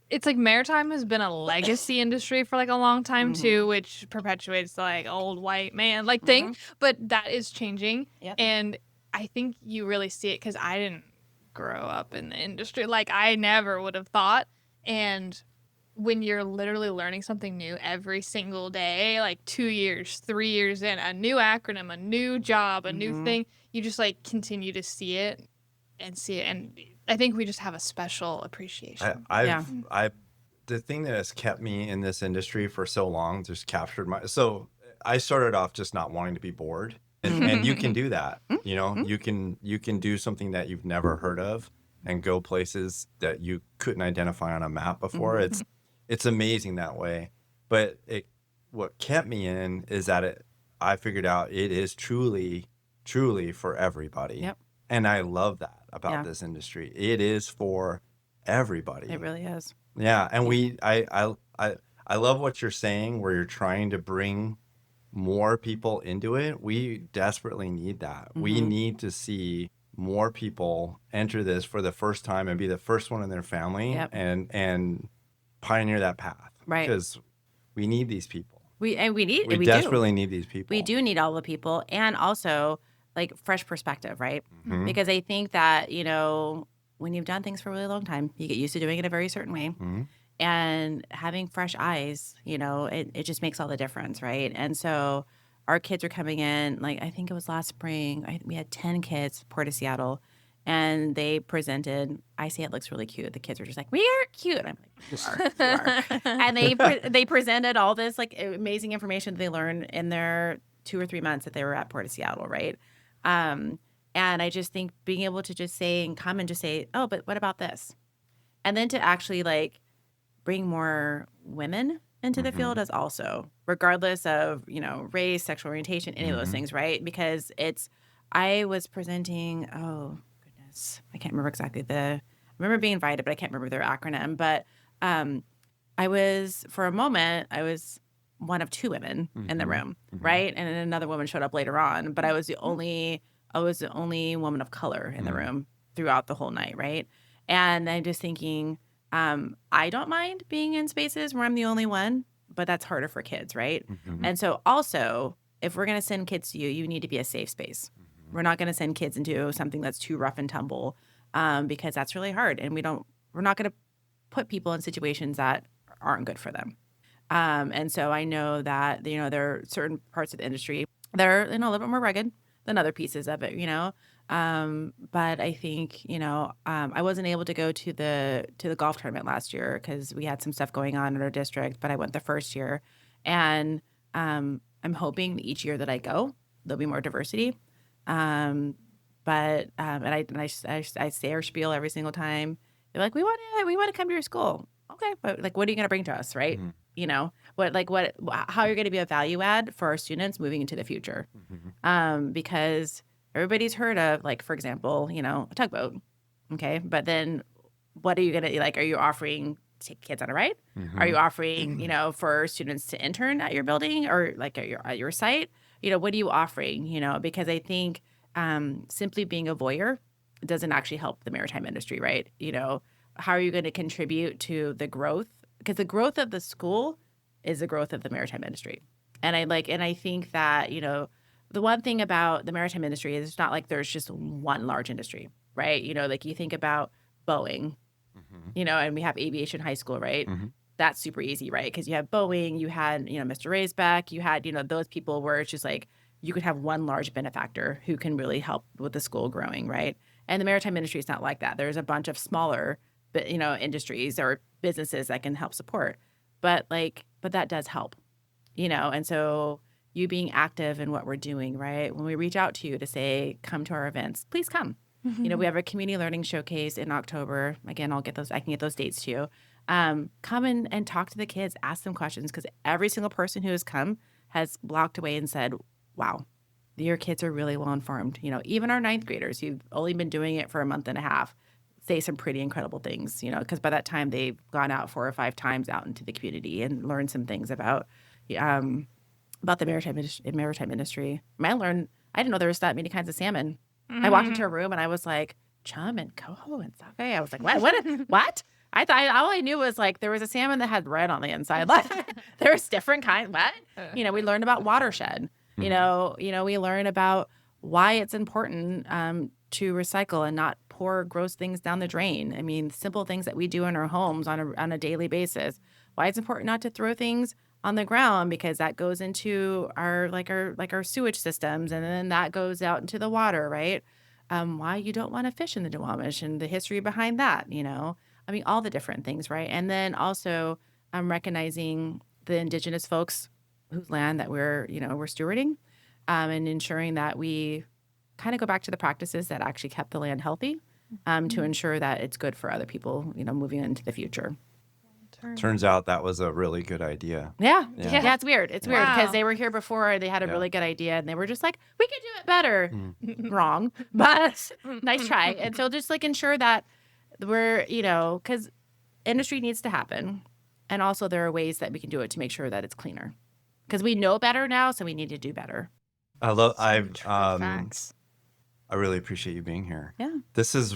it's like maritime has been a legacy industry for like a long time too, which perpetuates the like old white man like thing. But that is changing. Yep. And I think you really see it because I didn't grow up in the industry. Like I never would have thought. And when you're literally learning something new every single day, like 2 years, 3 years in, a new acronym, a new job, a new thing, you just like continue to see it. And I think we just have a special appreciation. The thing that has kept me in this industry for so long just captured so I started off just not wanting to be bored, and you can do that. You can do something that you've never heard of and go places that you couldn't identify on a map before. It's amazing that way. But what kept me in is that I figured out it is truly for everybody. Yep. And I love that about this industry. It is for everybody. It really is. Yeah, and I love what you're saying, where you're trying to bring more people into it. We desperately need that. We need to see more people enter this for the first time and be the first one in their family and pioneer that path. Right. Because we need these people. We desperately need these people. We do need all the people, and also like fresh perspective, right? Because I think that, when you've done things for a really long time, you get used to doing it a very certain way. And having fresh eyes, it just makes all the difference, right? And so our kids are coming in, like I think it was last spring, we had 10 kids, Port of Seattle, and they presented, I say it looks really cute. The kids are just like, we are cute. I'm like, you are. And they presented all this like amazing information that they learned in their 2 or 3 months that they were at Port of Seattle, right? And I just think being able to just say and come and just say, oh, but what about this? And then to actually like bring more women into the field as also, regardless of, race, sexual orientation, any of those things, right? Because I was presenting, oh, goodness, I can't remember exactly I remember being invited, but I can't remember their acronym. But for a moment, I was one of 2 women in the room, right? And then another woman showed up later on, but I was the only woman of color in the room throughout the whole night, right? And I'm just thinking, I don't mind being in spaces where I'm the only one, but that's harder for kids, right? And so also, if we're going to send kids to you, you need to be a safe space. We're not going to send kids into something that's too rough and tumble, because that's really hard, and we're not going to put people in situations that aren't good for them. And so I know that, there are certain parts of the industry that are, a little bit more rugged than other pieces of it, but I think, I wasn't able to go to the golf tournament last year because we had some stuff going on in our district, but I went the first year, and I'm hoping each year that I go, there'll be more diversity. And I say our spiel every single time. They're like, we want to come to your school. okay, but like, what are you going to bring to us, right? Mm-hmm. You know, how you're going to be a value add for our students moving into the future. Because everybody's heard of, like, for example, you know, a tugboat. Okay. But then what are you going to, like, are you offering to take kids on a ride? Are you offering, you know, for students to intern at your building or like at your site? You know, what are you offering? You know, because I think simply being a voyeur doesn't actually help the maritime industry, right? You know, how are you going to contribute to the growth? Because the growth of the school is the growth of the maritime industry. And I think that, you know, the one thing about the maritime industry is it's not like there's just one large industry, right? You know, like you think about Boeing, you know, and we have Aviation High School, right? That's super easy, right? Because you have Boeing, you had, you know, Mr. Raisbeck, you had, you know, those people where it's just like you could have one large benefactor who can really help with the school growing, right? And the maritime industry is not like that. There's a bunch of smaller, you know, industries or businesses that can help support. But that does help, you know? And so you being active in what we're doing, right? When we reach out to you to say, come to our events, please come. You know, we have a community learning showcase in October. Again, I can get those dates to you. Come and talk to the kids, ask them questions, because every single person who has come has walked away and said, wow, your kids are really well informed. You know, even our 9th graders who've only been doing it for a month and a half say some pretty incredible things, you know, because by that time they've gone out 4 or 5 times out into the community and learned some things about the maritime industry. I didn't know there was that many kinds of salmon. I walked into a room and I was like, chum and coho and sake. I was like, what? I thought all I knew was like there was a salmon that had red on the inside. Like there's different kinds. What? You know, we learned about watershed. You know, we learn about why it's important to recycle and not pour gross things down the drain. I mean, simple things that we do in our homes on a daily basis. Why it's important not to throw things on the ground because that goes into our sewage systems and then that goes out into the water, right? Why you don't want to fish in the Duwamish and the history behind that, you know? I mean, all the different things, right? And then also recognizing the indigenous folks whose land that we're stewarding and ensuring that we kind of go back to the practices that actually kept the land healthy to ensure that it's good for other people, you know, moving into the future. Turns out that was a really good idea. Yeah, it's weird. It's weird because Wow. they were here before. They had a really good idea, and they were just like, "We could do it better." Wrong, but nice try. And so just like ensure that we're, you know, because industry needs to happen, and also there are ways that we can do it to make sure that it's cleaner. Because we know better now, so we need to do better. Facts. I really appreciate you being here. Yeah. This is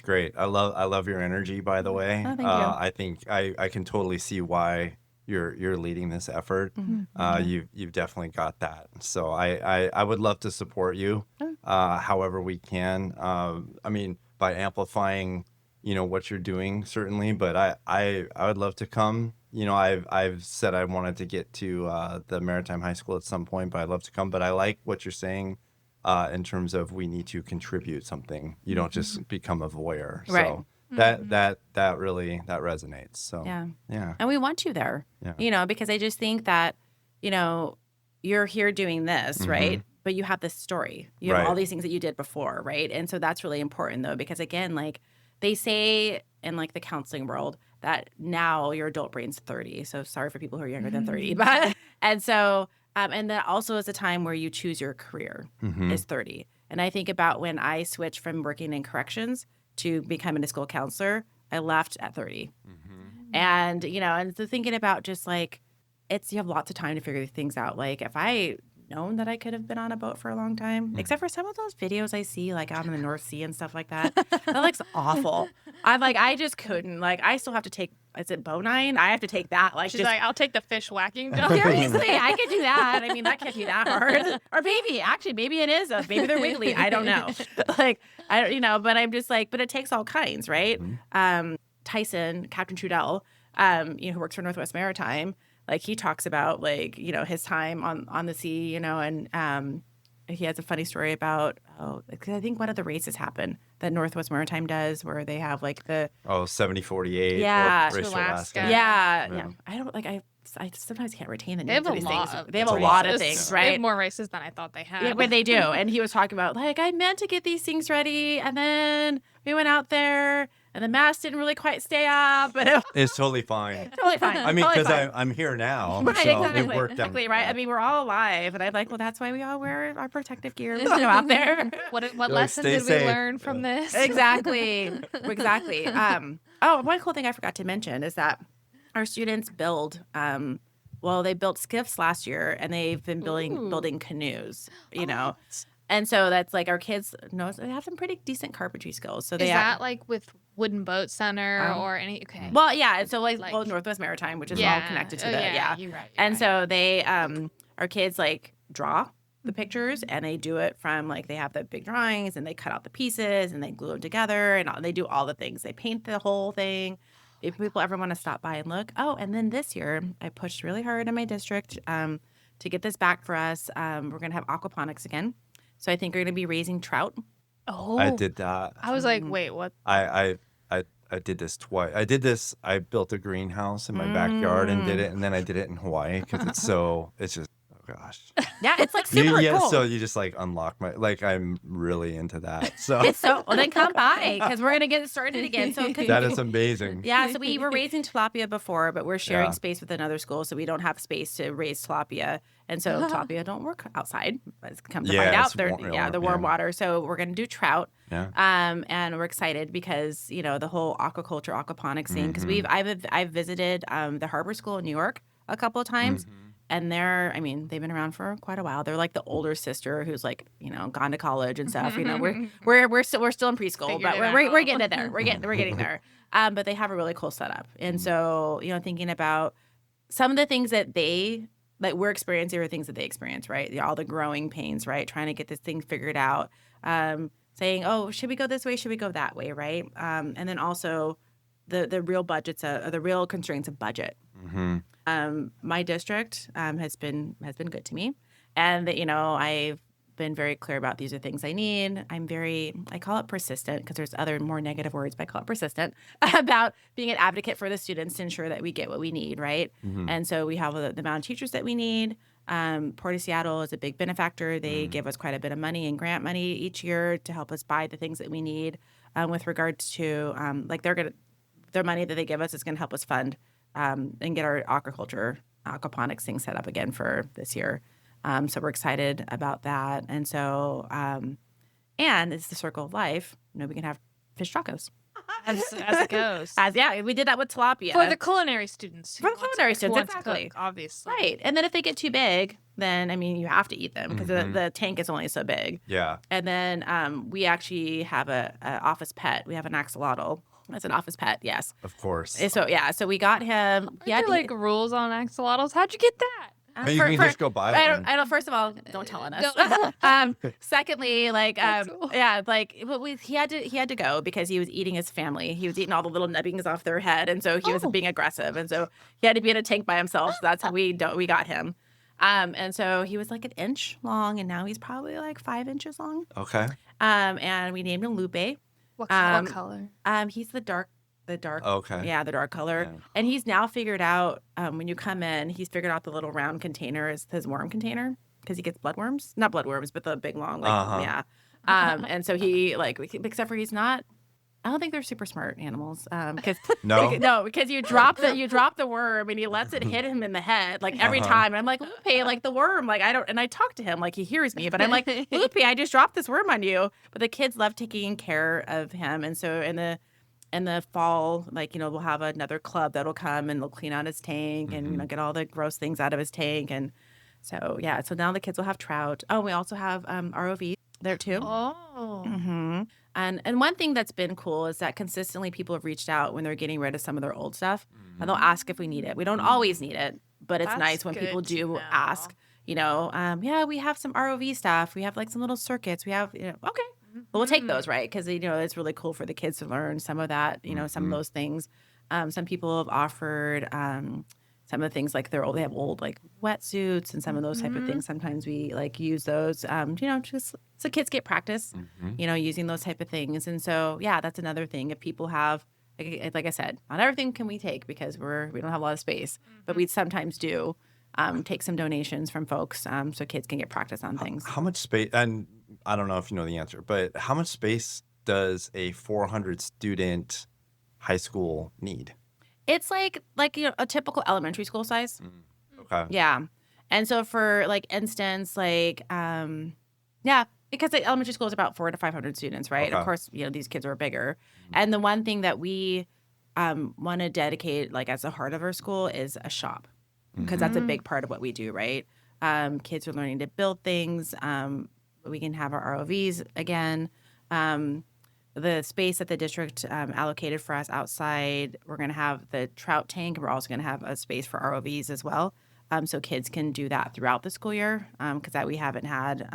great. I love your energy, by the way. Oh, thank you. I think I can totally see why you're leading this effort. You've definitely got that. So I would love to support you however we can. I mean, by amplifying, you know, what you're doing, certainly, but I would love to come. You know, I've said I wanted to get to the Maritime High School at some point, but I'd love to come. But I like what you're saying in terms of we need to contribute something. You don't just become a voyeur. Right. So that really resonates. So yeah. And we want you there, you know, because I just think that, you know, you're here doing this, right? But you have this story. You have all these things that you did before, right? And so that's really important, though, because again, like they say in like the counseling world that now your adult brain's 30. So sorry for people who are younger than 30, but and so. And that also is a time where you choose your career is 30. And I think about when I switched from working in corrections to becoming a school counselor, I left at 30. And, you know, and so thinking about just like, you have lots of time to figure things out. Like if I known that I could have been on a boat for a long time, except for some of those videos I see like out in the North Sea and stuff like that. That looks awful. I just couldn't. Like I still have to take, is it bowline? I have to take that. Like She's like, I'll take the fish whacking job. seriously, I could do that. I mean, that can't be that hard. Or maybe it is. Maybe they're wiggly. I don't know. But I'm just like, but it takes all kinds, right? Tyson, Captain Trudell, who works for Northwest Maritime, like he talks about like, you know, his time on the sea, you know, and he has a funny story about, because I think one of the races happened that Northwest Maritime does where they have like the 70-48 Yeah, race to Alaska. Yeah. I don't like I sometimes can't retain the They names have of a these lot things. of They have a races. lot of things, right? They have more races than I thought they had. Yeah, but they do. And he was talking about like I meant to get these things ready, and then we went out there, and the mask didn't really quite stay up, but it was It's totally fine. totally fine. I mean, Totally because fine. I'm here now, Right, so exactly. it worked out. Exactly, right? I mean, we're all alive. And I'm like, well, that's why we all wear our protective gear out there. What Like, lessons stay did we safe. learn from this? Exactly. Exactly. One cool thing I forgot to mention is that our students build, they built skiffs last year, and they've been building canoes, And so that's like our kids they have some pretty decent carpentry skills. So Is that like with Wooden Boat Center or any? Okay. Well, yeah. And so Northwest Maritime, which is all connected to You're right. And so they, our kids like draw the pictures, and they do it from like, they have the big drawings, and they cut out the pieces, and they glue them together, and they do all the things. They paint the whole thing. If people ever want to stop by and look. Oh, and then this year I pushed really hard in my district to get this back for us. We're going to have aquaponics again. So I think we're going to be raising trout. Oh, I did that. I was like, wait, what? I did this twice. I built a greenhouse in my backyard and did it, and then I did it in Hawaii because it's just, oh gosh. Yeah, it's like super cool. So you just like unlock I'm really into that. So It's well, then come by, because we're going to get it started again. So that is amazing. Yeah, so we were raising tilapia before, but we're sharing space with another school, so we don't have space to raise tilapia. And so tilapia don't work outside. It's come to find out. They're warm water. So we're going to do trout. Yeah. And we're excited because, the whole aquaculture, aquaponics thing, because I've visited the Harbor School in New York a couple of times. And they've been around for quite a while. They're like the older sister who's like, gone to college and stuff. We're still in preschool, but we're getting it there. We're getting there. But they have a really cool setup. And so, thinking about some of the things that we're experiencing are things that they experience, right? All the growing pains, right? Trying to get this thing figured out. Saying, oh, should we go this way? Should we go that way, right? And then also the real budgets, the real constraints of budget. My district has been good to me, and I've been very clear about these are things I need. I call it persistent, because there's other more negative words, but I call it persistent about being an advocate for the students to ensure that we get what we need, right? And so we have the amount of teachers that we need. Port of Seattle is a big benefactor. They give us quite a bit of money and grant money each year to help us buy the things that we need. With regards to their money that they give us is going to help us fund and get our aquaponics thing set up again for this year. So we're excited about that. And so, and it's the circle of life. We can have fish tacos. As it goes. We did that with tilapia. For the culinary students. Exactly. Cook, obviously. Right. And then if they get too big, then, you have to eat them, because the tank is only so big. Yeah. And then we actually have a office pet. We have an axolotl. That's an office pet, yes. Of course. So we got him. Are there rules on axolotls? How'd you get that? You can just go buy one. I don't. First of all, don't tell on us. Secondly, he had to go because he was eating his family. He was eating all the little nubbings off their head, and so he was being aggressive, and so he had to be in a tank by himself. So that's how we got him. And so he was like an inch long, and now he's probably like 5 inches long. Okay. And we named him Lupe. What color? He's the dark. Okay. Yeah, the dark color. Yeah. And he's now figured out, when you come in, he's figured out the little round container is his worm container, because he gets bloodworms. Not bloodworms, but the big long, yeah. And so he, except for he's not, I don't think they're super smart animals. Because because you drop the worm and he lets it hit him in the head every time. And I'm like, Lupe, the worm, and I talk to him he hears me, but I'm like, Lupe, I just dropped this worm on you. But the kids love taking care of him, and so in the fall, we'll have another club that'll come and they'll clean out his tank and get all the gross things out of his tank. And so so now the kids will have trout. Oh, we also have ROV there too. Oh. And one thing that's been cool is that consistently people have reached out when they're getting rid of some of their old stuff, and they'll ask if we need it. We don't always need it, but it's nice when people do ask. We have some ROV stuff. We have some little circuits. We have okay. But we'll take those, right? Because it's really cool for the kids to learn some of that. Some of those things. Some people have offered some of the things they have old wetsuits and some of those type of things. Sometimes we use those. Just so kids get practice. Using those type of things. And so that's another thing. If people have, like I said, not everything can we take because we don't have a lot of space, but we sometimes do take some donations from folks so kids can get practice on things. How much space? And I don't know if you know the answer, but how much space does a 400 student high school need? It's like a typical elementary school size. Okay. Yeah. And so for like instance, like yeah, because the elementary school is about 400 to 500 students, right? Okay. Of course, these kids are bigger. And the one thing that we want to dedicate like as the heart of our school is a shop, because that's a big part of what we do, right? Kids are learning to build things. We can have our ROVs again. The space that the district allocated for us outside, we're going to have the trout tank. We're also going to have a space for ROVs as well. So kids can do that throughout the school year, because that we haven't had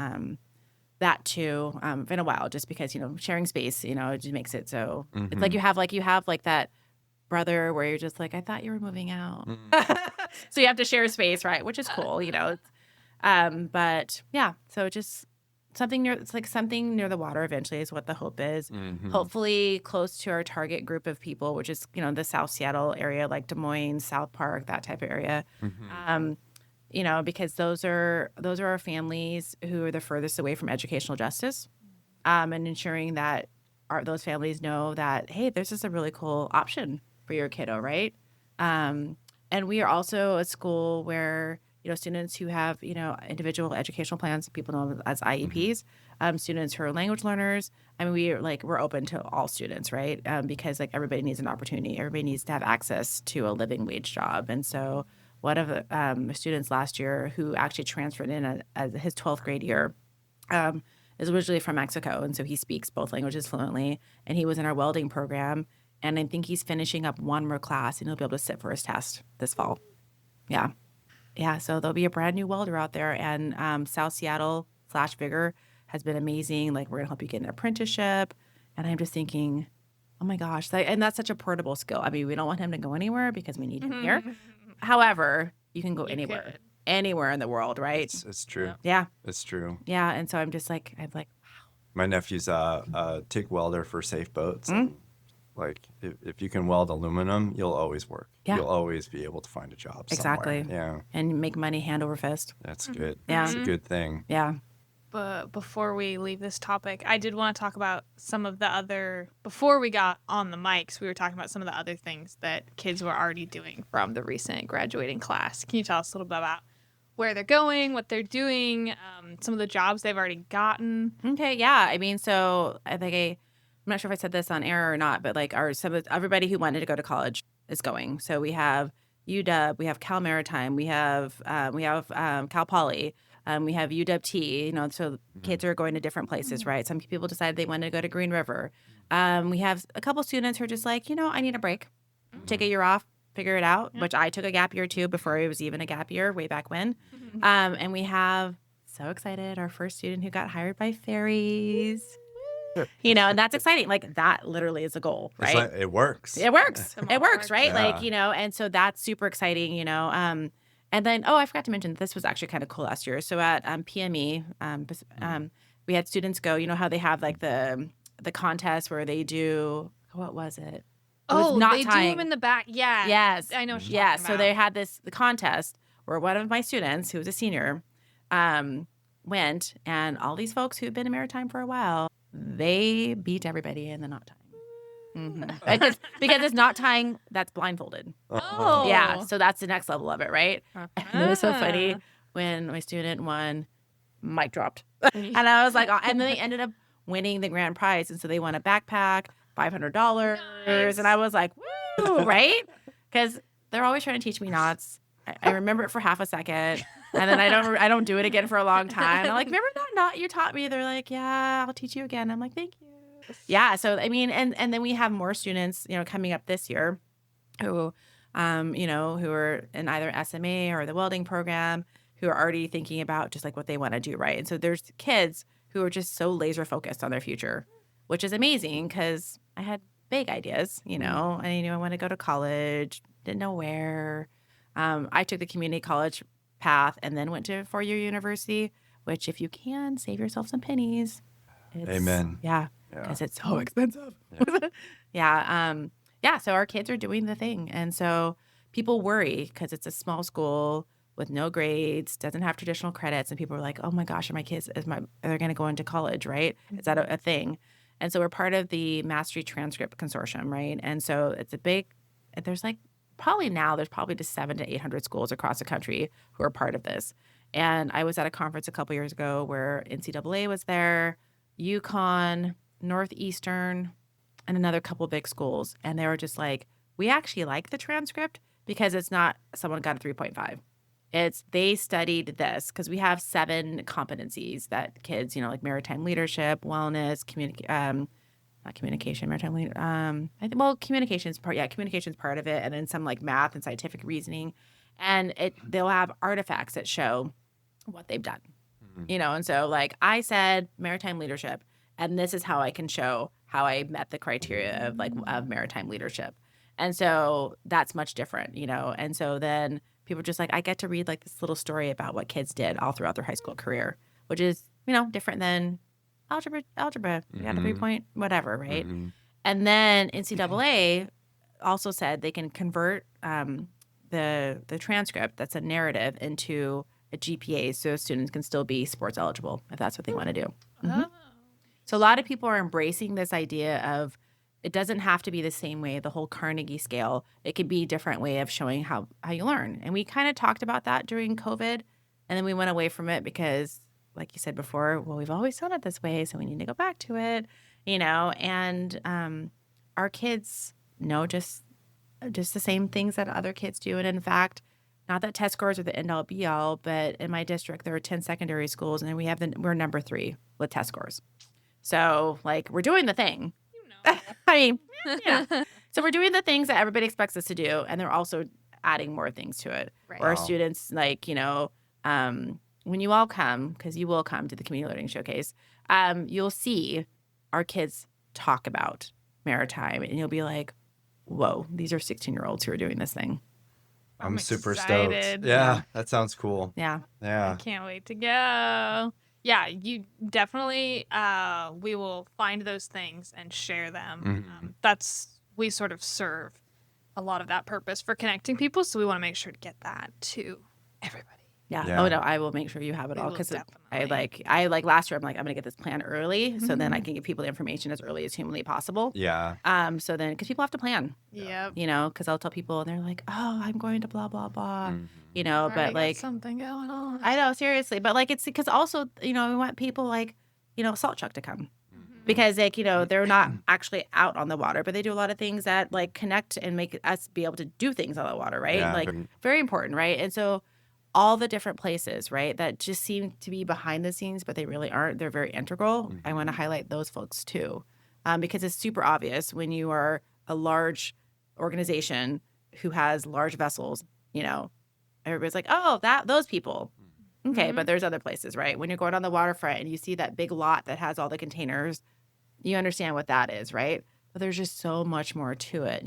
that too in a while, just because, sharing space, it just makes it so it's like you have that brother where you're just like, I thought you were moving out. So you have to share space, right? Which is cool, but yeah, so just something near the water eventually is what the hope is. Hopefully close to our target group of people, which is, the South Seattle area, like Des Moines, South Park, that type of area. Because those are our families who are the furthest away from educational justice, and ensuring that those families know that, hey, this is a really cool option for your kiddo, right? And we are also a school where students who have individual educational plans, people know them as IEPs, students who are language learners. I mean, we're open to all students, right? Because everybody needs an opportunity. Everybody needs to have access to a living wage job, and so. One of the students last year who actually transferred in as his 12th grade year is originally from Mexico. And so he speaks both languages fluently. And he was in our welding program. And I think he's finishing up one more class and he'll be able to sit for his test this fall. Yeah. Yeah. So there'll be a brand new welder out there. And South Seattle / Vigor has been amazing. Like, we're going to help you get an apprenticeship. And I'm just thinking, oh my gosh. And that's such a portable skill. I mean, we don't want him to go anywhere because we need him here. However, you can go anywhere in the world, right? It's true. Yeah. It's true. Yeah. And so I'm like, wow. My nephew's a TIG welder for safe boats. Like, if you can weld aluminum, you'll always work. Yeah. You'll always be able to find a job somewhere. Exactly. Yeah. And make money hand over fist. That's good. Yeah. It's a good thing. Yeah. But before we leave this topic, I did want to talk about some of the other, before we got on the mics, we were talking about some of the other things that kids were already doing from the recent graduating class. Can you tell us a little bit about where they're going, what they're doing, some of the jobs they've already gotten? Okay, yeah. I mean, so I think I'm not sure if I said this on air or not, but everybody who wanted to go to college is going. So we have UW, we have Cal Maritime, we have Cal Poly. We have UW-T, so kids are going to different places, right? Some people decided they wanted to go to Green River. We have a couple students who are just like, I need a break. Take a year off, figure it out, which I took a gap year too before it was even a gap year way back when. And we have, so excited, our first student who got hired by ferries. And that's exciting. Like, that literally is a goal, right? It works. It works. It works, right? Yeah. And so that's super exciting, And then, I forgot to mention, this was actually kind of cool last year. So at PME, we had students go, how they have like the contest where they do, what was it? They do them in the back. Yeah. Yes. I know what you're yeah. talking So about. they had the contest where one of my students, who was a senior, went, and all these folks who've been in Maritime for a while, they beat everybody in the knot tying. Because it's knot tying that's blindfolded. Oh. Yeah, so that's the next level of it, right? And it was so funny when my student won, mic dropped. And I was like, and then they ended up winning the grand prize. And so they won a backpack, $500. Nice. And I was like, woo, right? Because they're always trying to teach me knots. I remember it for half a second. And then I don't do it again for a long time. I'm like, remember that knot you taught me? They're like, yeah, I'll teach you again. I'm like, thank you. Yeah. So, I mean, and then we have more students, coming up this year who, who are in either SMA or the welding program, who are already thinking about just like what they want to do. Right. And so there's kids who are just so laser focused on their future, which is amazing because I had big ideas, and I want to go to college, didn't know where. I took the community college path and then went to a 4-year university, which if you can save yourself some pennies. Amen. Yeah. Because it's so expensive. Yeah. So our kids are doing the thing. And so people worry because it's a small school with no grades, doesn't have traditional credits. And people are like, oh my gosh, are my kids, are they going to go into college, right? Is that a thing? And so we're part of the Mastery Transcript Consortium, right? And so it's a big, there's probably just 700 to 800 schools across the country who are part of this. And I was at a conference a couple years ago where NCAA was there, UConn, Northeastern, and another couple big schools. And they were just like, we actually like the transcript because it's not someone got a 3.5. It's they studied this because we have 7 competencies that kids, like maritime leadership, wellness, not communication, maritime leader. Communication's part. Yeah, communication's part of it, and then some like math and scientific reasoning, and they'll have artifacts that show what they've done. And so like I said, maritime leadership, and this is how I can show how I met the criteria of maritime leadership, and so that's much different, and so then. People are just like, I get to read like this little story about what kids did all throughout their high school career, which is, different than algebra. You got a 3 point whatever, right? And then NCAA also said they can convert the transcript that's a narrative into a GPA so students can still be sports eligible if that's what they want to do. So a lot of people are embracing this idea of it doesn't have to be the same way, the whole Carnegie scale. It could be a different way of showing how you learn. And we kind of talked about that during COVID, and then we went away from it because, like you said before, well, we've always done it this way, so we need to go back to it, and our kids know just the same things that other kids do. And in fact, not that test scores are the end all be all, but in my district, there are 10 secondary schools, and we're number 3 with test scores. So like we're doing the thing. I mean, yeah. So we're doing the things that everybody expects us to do, and they're also adding more things to it. Right. Or our students, like, when you all come, because you will come to the Community Learning Showcase, you'll see our kids talk about maritime, and you'll be like, whoa, these are 16-year-olds who are doing this thing. I'm super excited. stoked. Yeah, that sounds cool. Yeah. I can't wait to go. Yeah, you definitely, we will find those things and share them. We sort of serve a lot of that purpose for connecting people, so we want to make sure to get that to everybody. Yeah. Oh no, I will make sure you have it all because I like last year. I'm like, I'm gonna get this plan early so then I can give people the information as early as humanly possible. Yeah. So then, because people have to plan. Yeah. Because I'll tell people and they're like, oh, I'm going to blah blah blah. Already But like something going on. I know, seriously, but like it's because also we want people like Salt Chuck to come. Because they're not actually out on the water, but they do a lot of things that like connect and make us be able to do things on the water, right? Yeah. Like very important, right? And so all the different places, right, that just seem to be behind the scenes, but they really aren't. They're very integral. I want to highlight those folks too, because it's super obvious when you are a large organization who has large vessels. Everybody's like, oh, those people. Okay, but there's other places, right? When you're going on the waterfront and you see that big lot that has all the containers, you understand what that is, right? But there's just so much more to it,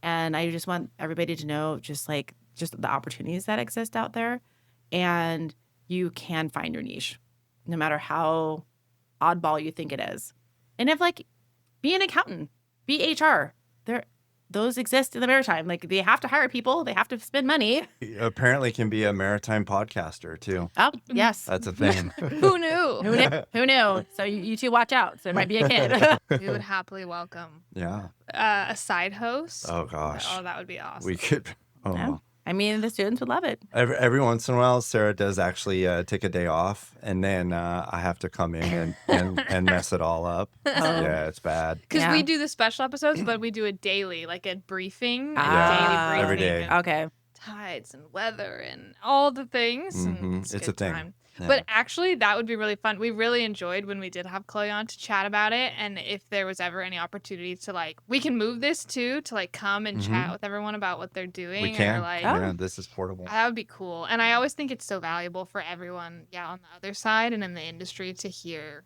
And I just want everybody to know just the opportunities that exist out there. And you can find your niche, no matter how oddball you think it is. And if be an accountant, be HR, those exist in the maritime. Like they have to hire people, they have to spend money. Apparently can be a maritime podcaster too. Oh, yes. That's a thing. Who knew? Who knew? So you two watch out. So it might be a kid. We would happily welcome a side host. Oh gosh. Oh, that would be awesome. We could. Oh. Yeah. I mean, the students would love it. Every once in a while, Sarah does actually take a day off, and then I have to come in and mess it all up. Yeah, it's bad. Because we do the special episodes, but we do it daily, like a briefing, daily briefing. Every day. Okay. Tides and weather and all the things. And it's a thing. Time. Yeah. But actually, that would be really fun. We really enjoyed when we did have Chloe on to chat about it. And if there was ever any opportunity to we can move this too, to come and chat with everyone about what they're doing. We can. Or, yeah, this is portable. That would be cool. And I always think it's so valuable for everyone, on the other side and in the industry to hear,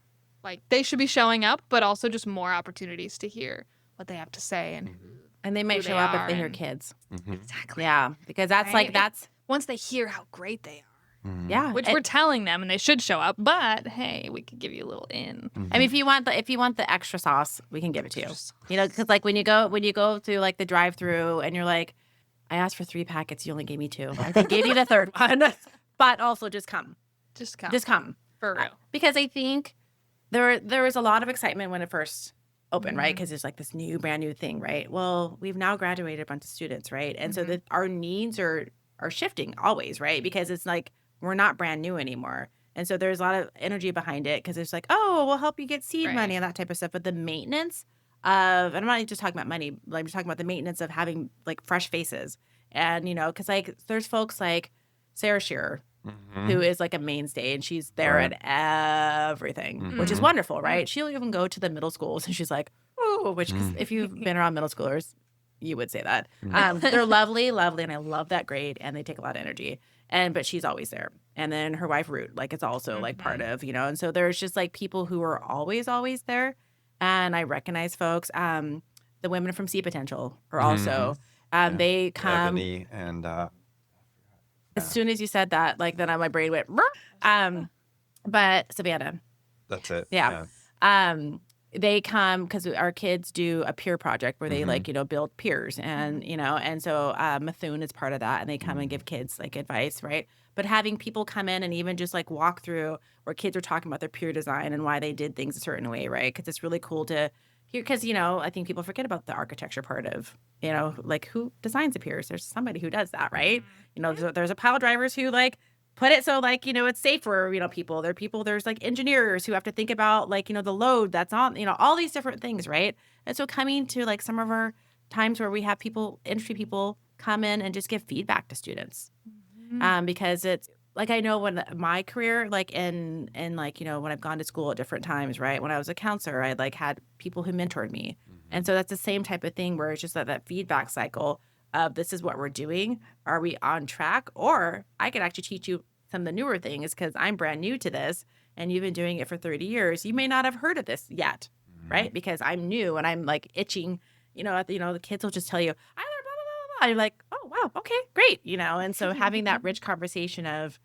they should be showing up, but also just more opportunities to hear what they have to say. And they might show up if they hear kids. Exactly. Yeah, because that's that's once they hear how great they are. Yeah, which we're telling them, and they should show up. But hey, we could give you a little in. I mean, if you want the extra sauce, we can give it to you. Because when you go through the drive-through, and you're like, I asked for 3 packets, you only gave me 2. I gave you the third one, but also just come. Just come. Just come For real. Because I think There was a lot of excitement when it first opened, right? Because it's like this brand new thing, right? Well, we've now graduated a bunch of students, right? And so that our needs are shifting always, right? Because it's like we're not brand new anymore. And so there's a lot of energy behind it because it's like, oh, we'll help you get seed money and that type of stuff. But the maintenance of, and I'm not just talking about money, like I'm just talking about the maintenance of having like fresh faces. And, because like there's folks like Sarah Shearer, who is like a mainstay, and she's there at everything, which is wonderful, right? She'll even go to the middle schools, and she's like, "Oh," which 'cause if you've been around middle schoolers, you would say that. They're lovely, lovely, and I love that grade, and they take a lot of energy. But she's always there. And then her wife Ruth, like it's also like part of, and so there's just like people who are always, always there. And I recognize folks. The women from Sea Potential are also. They come. Ebony and As soon as you said that, like then my brain went. But Savannah. that's it. Yeah. They come because our kids do a peer project where they build piers, and and so Methuen is part of that, and they come and give kids like advice, right? But having people come in and even just like walk through where kids are talking about their pier design and why they did things a certain way, right? Because it's really cool to hear. Because I think people forget about the architecture part of like who designs the piers. There's somebody who does that, right? There's a pile drivers who like put it so like it's safe for people. There's like engineers who have to think about like the load that's on all these different things, right? And so coming to like some of our times where we have industry people come in and just give feedback to students, because it's like I know when my career like in like when I've gone to school at different times, right? When I was a counselor, I like had people who mentored me, and so that's the same type of thing where it's just that feedback cycle. This is what we're doing. Are we on track? Or I could actually teach you some of the newer things because I'm brand new to this and you've been doing it for 30 years. You may not have heard of this yet, right? Because I'm new and I'm like itching, the kids will just tell you, I learned blah, blah, blah, blah. You're like, oh, wow, okay, great. And so having that rich conversation of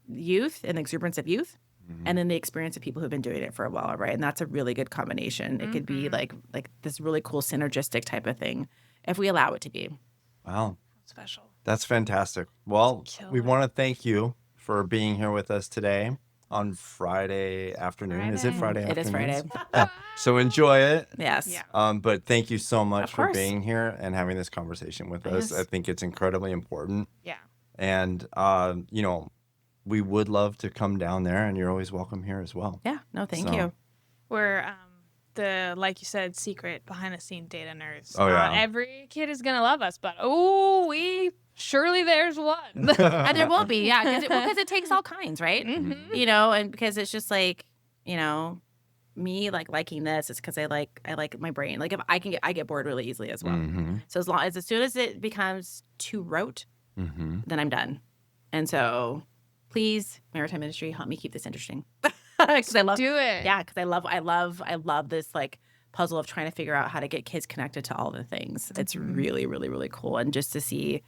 youth and the exuberance of youth and then the experience of people who've been doing it for a while, right? And that's a really good combination. It could be like this really cool synergistic type of thing if we allow it to be. Wow. Special. That's fantastic. Well, we want to thank you for being here with us today on Friday afternoon. Is it Friday afternoon? It is Friday. So enjoy it. Yes. Yeah. But thank you so much Of for course. being here and having this conversation with us. Yes. I think it's incredibly important. Yeah. And, we would love to come down there, and you're always welcome here as well. Yeah. No, thank So- you. We're the, like you said, secret behind the scene data nerds. Oh, yeah. Not every kid is gonna love us, but surely there's one. And there will be, yeah, because it takes all kinds, right? And because it's just like, me like liking this is because I like my brain. Like if I get bored really easily as well. So as soon as it becomes too rote, then I'm done. And so please, Maritime Industry, help me keep this interesting. Because I love Do it. Yeah, because I love this like puzzle of trying to figure out how to get kids connected to all the things. It's really, really, really cool. And just to see,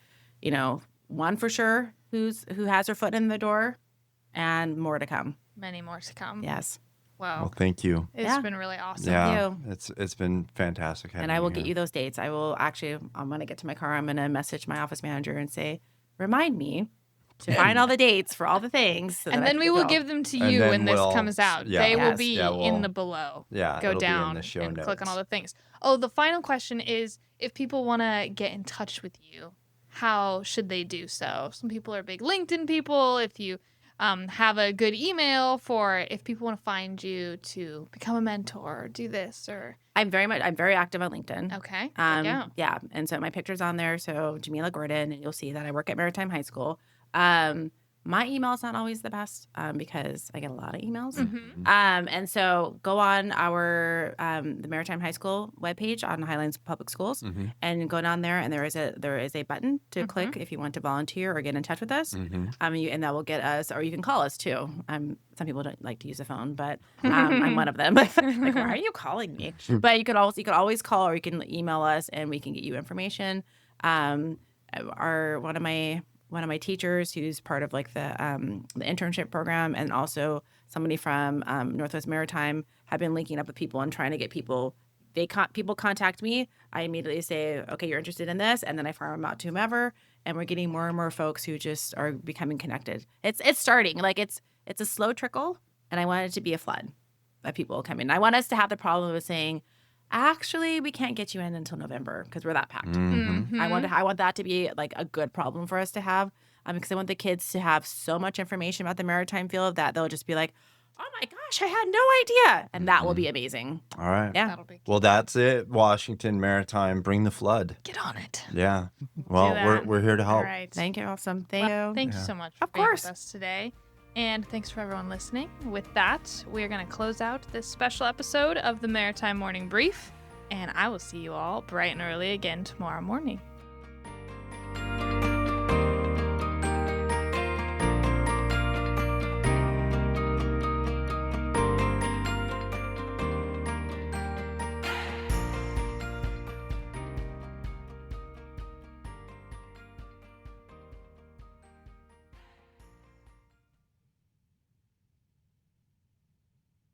one for sure who has her foot in the door, and more to come. Many more to come. Yes. Wow. Well, thank you. It's been really awesome. Yeah, you. it's been fantastic. And I will get you those dates. I will actually, I'm going to get to my car. I'm going to message my office manager and say, remind me to find all the dates for all the things. So And that I then can we will go. give them to And you then when this we'll- comes out. yeah. They will Yes. be Yeah, in the below. Yeah, Go it'll be in down the show and click on notes. all the things. Oh, the final question is if people want to get in touch with you, how should they do so? Some people are big LinkedIn people. If you have a good email for if people want to find you to become a mentor or do this or I'm very active on LinkedIn. okay. Yeah. And so my picture's on there. So Jamila Gordon, and you'll see that I work at Maritime High School. My email is not always the best because I get a lot of emails. And so go on our the Maritime High School webpage on Highlands Public Schools and go down there, and there is a button to click if you want to volunteer or get in touch with us. And that will get us, or you can call us too. Some people don't like to use the phone, but I'm one of them. Like, why are you calling me? But you could always call, or you can email us, and we can get you information. One of my teachers, who's part of like the internship program, and also somebody from Northwest Maritime, have been linking up with people and trying to get people. People contact me. I immediately say, okay, you're interested in this, and then I farm them out to whomever. And we're getting more and more folks who just are becoming connected. It's starting like it's a slow trickle, and I want it to be a flood. of people coming. I want us to have the problem of saying, actually, we can't get you in until November because we're that packed. Mm-hmm. I want that to be like a good problem for us to have, because I want the kids to have so much information about the maritime field that they'll just be like, oh my gosh, I had no idea. And that will be amazing. All right. Yeah. That'll be Well, that's it. Washington Maritime, bring the flood. Get on it. Yeah. Well, that. we're here to help. All right. Thank you. Awesome. Thank you. Thank you so much for Of being course. with us today. And thanks for everyone listening. With that, we are going to close out this special episode of the Maritime Morning Brief. And I will see you all bright and early again tomorrow morning.